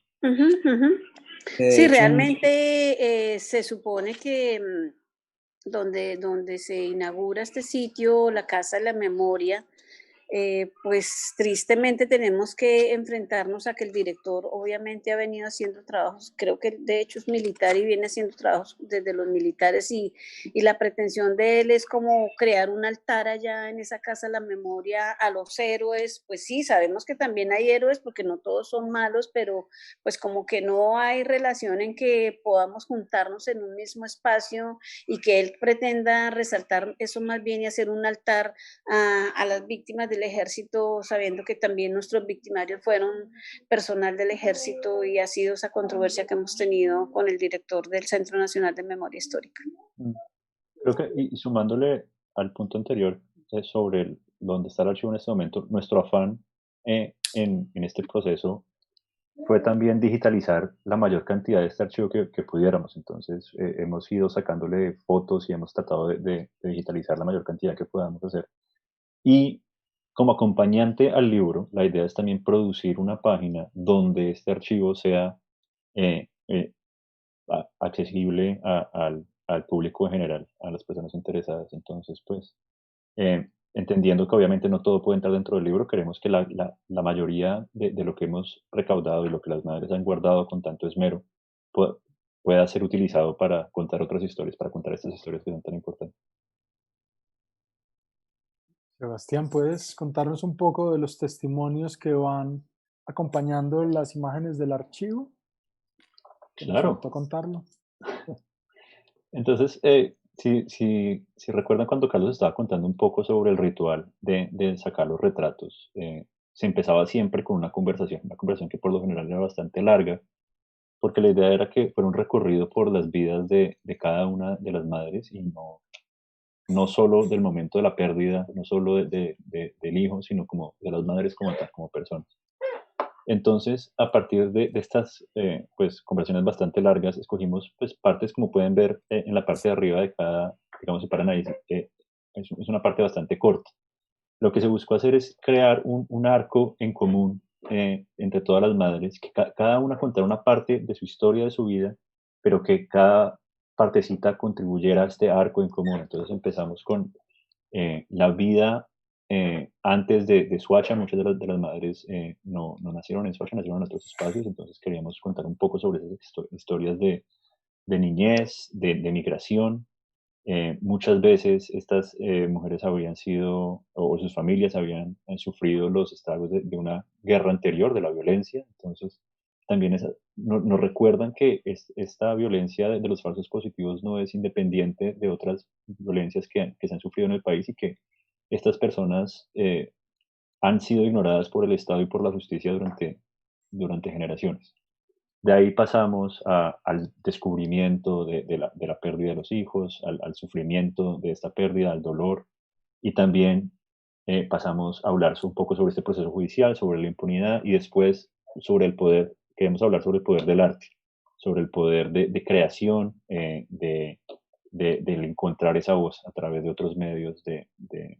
Sí, realmente se supone que donde se inaugura este sitio, la Casa de la Memoria, pues tristemente tenemos que enfrentarnos a que el director obviamente ha venido haciendo trabajos, creo que de hecho es militar y viene haciendo trabajos desde los militares y la pretensión de él es como crear un altar allá en esa casa de la memoria a los héroes. Pues sí, sabemos que también hay héroes porque no todos son malos, pero pues como que no hay relación en que podamos juntarnos en un mismo espacio y que él pretenda resaltar eso más bien y hacer un altar a las víctimas del ejército, sabiendo que también nuestros victimarios fueron personal del ejército y ha sido esa controversia que hemos tenido con el director del Centro Nacional de Memoria Histórica.
Creo que, y sumándole al punto anterior sobre dónde está el archivo en este momento, nuestro afán en este proceso fue también digitalizar la mayor cantidad de este archivo que pudiéramos. Entonces, hemos ido sacándole fotos y hemos tratado de digitalizar la mayor cantidad que podamos hacer. Y como acompañante al libro, la idea es también producir una página donde este archivo sea eh, eh, accesible al público en general, a las personas interesadas. Entonces, pues, entendiendo que obviamente no todo puede entrar dentro del libro, queremos que la mayoría de lo que hemos recaudado y lo que las madres han guardado con tanto esmero pueda ser utilizado para contar otras historias, para contar estas historias que son tan importantes.
Sebastián, ¿puedes contarnos un poco de los testimonios que van acompañando las imágenes del archivo? ¿Qué nos
Claro.
faltó contarlo?
Entonces, si recuerdan cuando Carlos estaba contando un poco sobre el ritual de sacar los retratos, se empezaba siempre con una conversación que por lo general era bastante larga, porque la idea era que fuera un recorrido por las vidas de cada una de las madres y no solo del momento de la pérdida, no solo del hijo, sino como de las madres como tal, como personas. Entonces, a partir de estas pues, conversaciones bastante largas, escogimos pues, partes, como pueden ver en la parte de arriba de cada, digamos, para análisis, es una parte bastante corta. Lo que se buscó hacer es crear un arco en común entre todas las madres, que cada una contara una parte de su historia, de su vida, pero que cada partecita contribuyera a este arco en común. Entonces empezamos con la vida antes de Suacha. Muchas de las madres no nacieron en Suacha, nacieron en otros espacios, entonces queríamos contar un poco sobre esas historias de niñez, de migración. Muchas veces estas mujeres habían sido, o sus familias habían sufrido los estragos de una guerra anterior, de la violencia. Entonces, también nos recuerdan que esta violencia de los falsos positivos no es independiente de otras violencias que se han sufrido en el país, y que estas personas han sido ignoradas por el Estado y por la justicia durante generaciones. De ahí pasamos al descubrimiento de la pérdida de los hijos, al sufrimiento de esta pérdida, al dolor, y también pasamos a hablar un poco sobre este proceso judicial, sobre la impunidad, y después sobre el poder. Queremos hablar sobre el poder del arte, sobre el poder de creación, del encontrar esa voz a través de otros medios de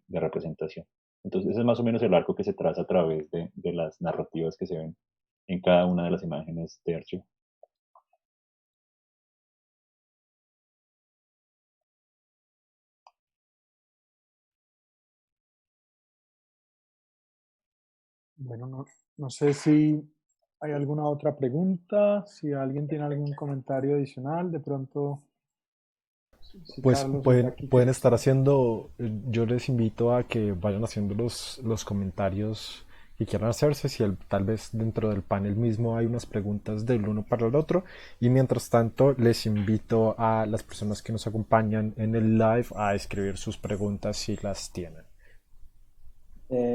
representación. Entonces, ese es más o menos el arco que se traza a través de las narrativas que se ven en cada una de las imágenes de archivo.
Bueno, no sé si hay alguna otra pregunta, si alguien tiene algún comentario adicional, de pronto, si
Pues
Carlos está aquí.
pueden estar haciendo, yo les invito a que vayan haciendo los comentarios que quieran hacerse, si tal vez dentro del panel mismo hay unas preguntas del uno para el otro, y mientras tanto les invito a las personas que nos acompañan en el live a escribir sus preguntas si las tienen.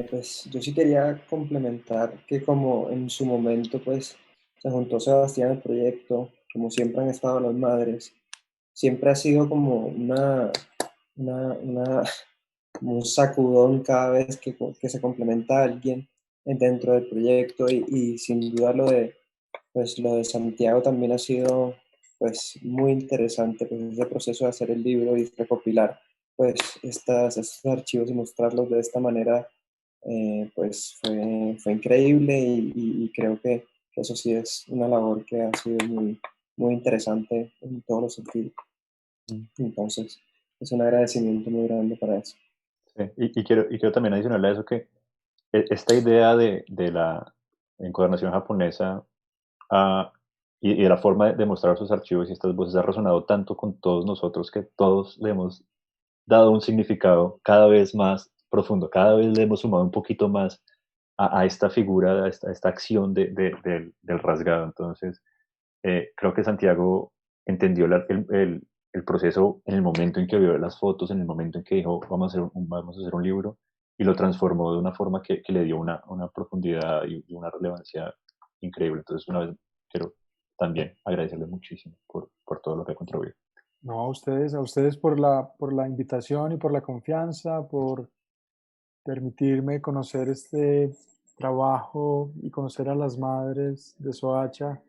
Pues yo sí quería complementar que como en su momento pues se juntó Sebastián al proyecto, como siempre han estado las madres, siempre ha sido como como un sacudón cada vez que se complementa a alguien dentro del proyecto, y sin duda pues lo de Santiago también ha sido pues muy interesante, pues ese proceso de hacer el libro y recopilar pues estos archivos y mostrarlos de esta manera. Pues fue increíble, y creo que eso sí es una labor que ha sido muy interesante en todos los sentidos. Entonces, es un agradecimiento muy grande para eso.
Sí, y quiero también adicionarle a eso que esta idea de la encuadernación japonesa, y de la forma de mostrar sus archivos y estas voces ha resonado tanto con todos nosotros, que todos le hemos dado un significado cada vez más profundo, cada vez le hemos sumado un poquito más a esta figura, a esta acción del rasgado. Entonces, creo que Santiago entendió el proceso en el momento en que vio las fotos, en el momento en que dijo, vamos a hacer un libro, y lo transformó de una forma que le dio una profundidad y una relevancia increíble. Entonces, una vez quiero también agradecerle muchísimo por todo lo que ha contribuido.
No, a ustedes por la invitación y por la confianza, por permitirme conocer este trabajo y conocer a las madres de Soacha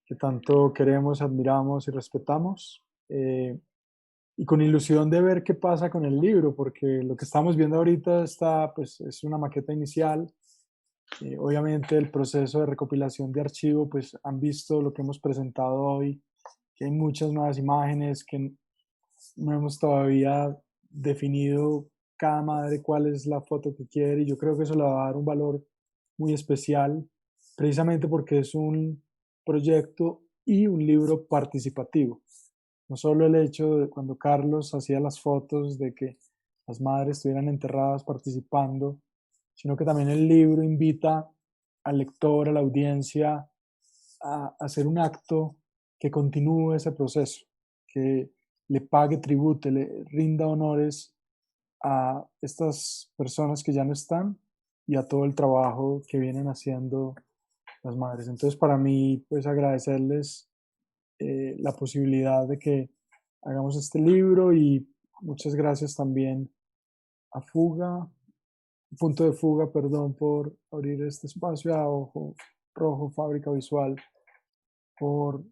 que tanto queremos, admiramos y respetamos. Y con ilusión de ver qué pasa con el libro, porque lo que estamos viendo ahorita pues, es una maqueta inicial. Obviamente el proceso de recopilación de archivo, pues han visto lo que hemos presentado hoy, que hay muchas nuevas imágenes, que no hemos todavía definido cada madre cuál es la foto que quiere, y yo creo que eso le va a dar un valor muy especial, precisamente porque es un proyecto y un libro participativo. No solo el hecho de cuando Carlos hacía las fotos de que las madres estuvieran enterradas participando, sino que también el libro invita al lector, a la audiencia, a hacer un acto que continúe ese proceso, que le pague tributo, le rinda honores a estas personas que ya no están y a todo el trabajo que vienen haciendo las madres. Entonces, para mí, pues agradecerles la posibilidad de que hagamos este libro y muchas gracias también a Punto de Fuga, perdón, por abrir este espacio, a Ojo Rojo, Fábrica Visual, por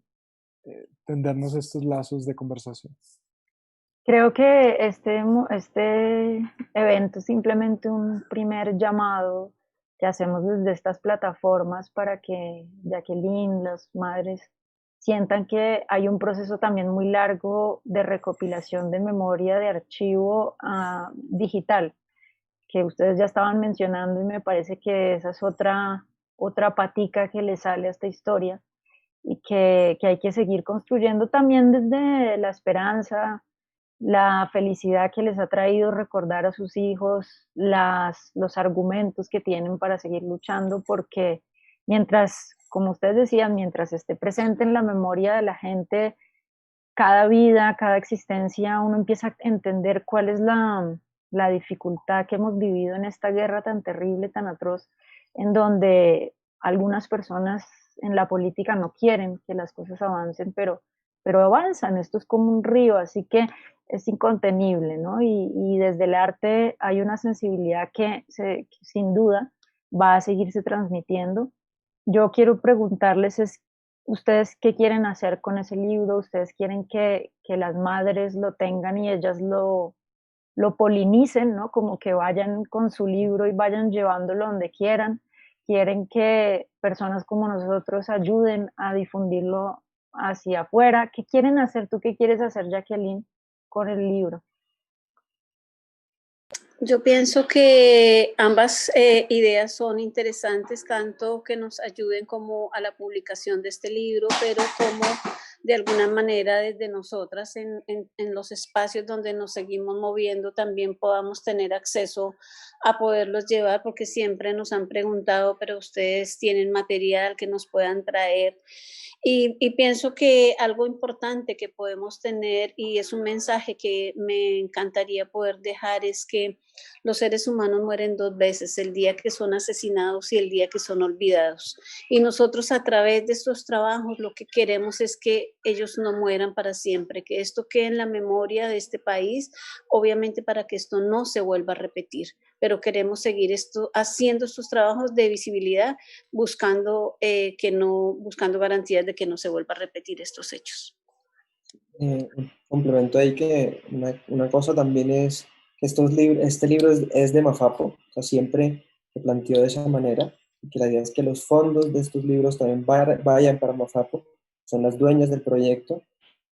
tendernos estos lazos de conversación.
Creo que este evento es simplemente un primer llamado que hacemos desde estas plataformas para que Jacqueline, las madres, sientan que hay un proceso también muy largo de recopilación de memoria de archivo digital, que ustedes ya estaban mencionando, y me parece que esa es otra patica que le sale a esta historia, y que hay que seguir construyendo también desde la esperanza, la felicidad que les ha traído recordar a sus hijos los argumentos que tienen para seguir luchando, porque mientras, como ustedes decían, mientras esté presente en la memoria de la gente, cada vida, cada existencia, uno empieza a entender cuál es la dificultad que hemos vivido en esta guerra tan terrible, tan atroz, en donde algunas personas en la política no quieren que las cosas avancen, pero avanzan. Esto es como un río, así que es incontenible, ¿no? Y desde el arte hay una sensibilidad que sin duda va a seguirse transmitiendo. Yo quiero preguntarles ustedes qué quieren hacer con ese libro. Ustedes quieren que las madres lo tengan y ellas lo polinicen, ¿no? Como que vayan con su libro y vayan llevándolo donde quieran. Quieren que personas como nosotros ayuden a difundirlo hacia afuera. ¿Qué quieren hacer? ¿Tú qué quieres hacer, Jacqueline, con el libro?
Yo pienso que ambas ideas son interesantes, tanto que nos ayuden como a la publicación de este libro, pero como de alguna manera desde nosotras en los espacios donde nos seguimos moviendo también podamos tener acceso a poderlos llevar, porque siempre nos han preguntado, pero ustedes tienen material que nos puedan traer. Y pienso que algo importante que podemos tener, y es un mensaje que me encantaría poder dejar, es que los seres humanos mueren dos veces, el día que son asesinados y el día que son olvidados. Y nosotros a través de estos trabajos lo que queremos es que ellos no mueran para siempre, que esto quede en la memoria de este país, obviamente para que esto no se vuelva a repetir. Pero queremos seguir haciendo estos trabajos de visibilidad, buscando garantías de que no se vuelva a repetir estos hechos.
Un complemento ahí que una cosa también es que este libro es de Mafapo, o sea, siempre se planteó de esa manera, y que la idea es que los fondos de estos libros también vayan para Mafapo, son las dueñas del proyecto,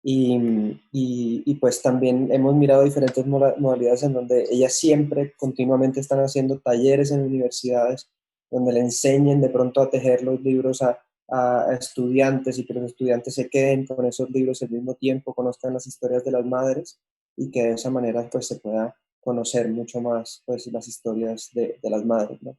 y pues también hemos mirado diferentes modalidades en donde ellas siempre continuamente están haciendo talleres en universidades donde le enseñen de pronto a tejer los libros a estudiantes, y que los estudiantes se queden con esos libros al mismo tiempo, conozcan las historias de las madres, y que de esa manera pues se pueda conocer mucho más pues las historias de las madres, ¿no?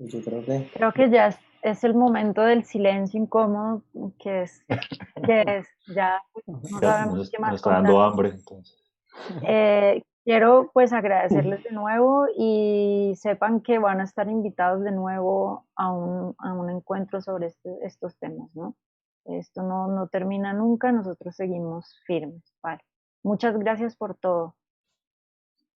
Yo
Creo que ya es el momento del silencio incómodo, que es ya no sabemos qué
Nos
más
está dando
contar.
hambre, entonces.
Quiero pues agradecerles de nuevo, y sepan que van a estar invitados de nuevo a un encuentro sobre estos temas, ¿no? Esto no termina nunca, nosotros seguimos firmes. Vale. Muchas gracias por todo.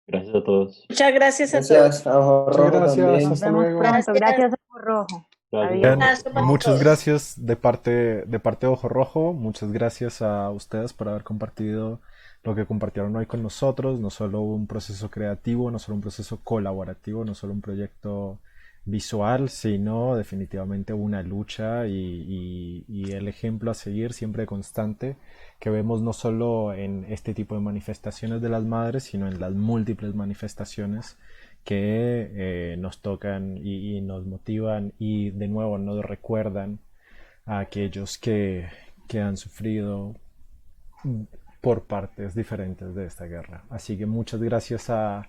Gracias a todos.
Muchas gracias a todos.
Gracias a Ojo
Muchas
Rojo
gracias,
también.
Nos
hasta
vemos
luego.
pronto.
Gracias.
Gracias, Ojo Rojo.
Gracias.
Adiós.
Abrazo para
Muchas
todos.
gracias de parte de Ojo Rojo, muchas gracias a ustedes por haber compartido lo que compartieron hoy con nosotros, no solo un proceso creativo, no solo un proceso colaborativo, no solo un proyecto visual, sino definitivamente una lucha y el ejemplo a seguir siempre constante que vemos no solo en este tipo de manifestaciones de las madres, sino en las múltiples manifestaciones que nos tocan y nos motivan y de nuevo nos recuerdan a aquellos que han sufrido por partes diferentes de esta guerra. Así que muchas gracias a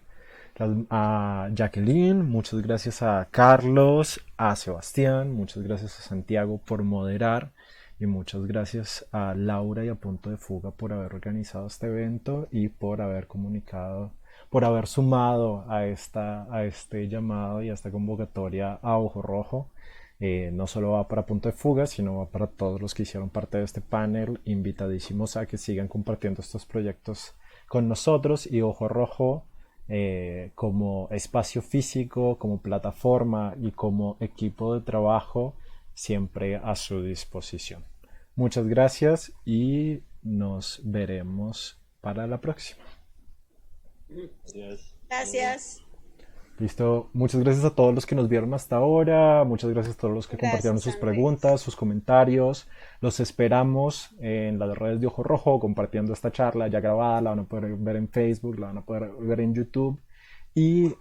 Jacqueline, muchas gracias a Carlos, a Sebastián, muchas gracias a Santiago por moderar, y muchas gracias a Laura y a Punto de Fuga por haber organizado este evento y por haber comunicado, por haber sumado a este llamado y a esta convocatoria a Ojo Rojo. No solo va para Punto de Fuga, sino va para todos los que hicieron parte de este panel. Invitadísimos a que sigan compartiendo estos proyectos con nosotros, y Ojo Rojo como espacio físico, como plataforma y como equipo de trabajo siempre a su disposición. Muchas gracias y nos veremos para la próxima.
Gracias.
Listo, muchas gracias a todos los que nos vieron hasta ahora, muchas gracias a todos los que compartieron sus
Andrés.
preguntas, sus comentarios. Los esperamos en las redes de Ojo Rojo compartiendo esta charla ya grabada, la van a poder ver en Facebook, la van a poder ver en YouTube. Y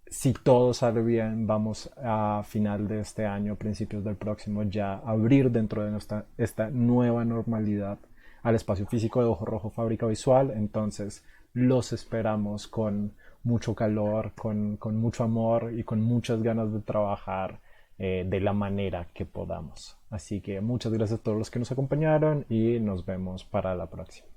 si todo sale bien, vamos a final de este año, principios del próximo, ya abrir dentro de esta nueva normalidad al espacio físico de Ojo Rojo Fábrica Visual. Entonces los esperamos con mucho calor, con mucho amor y con muchas ganas de trabajar de la manera que podamos. Así que muchas gracias a todos los que nos acompañaron y nos vemos para la próxima.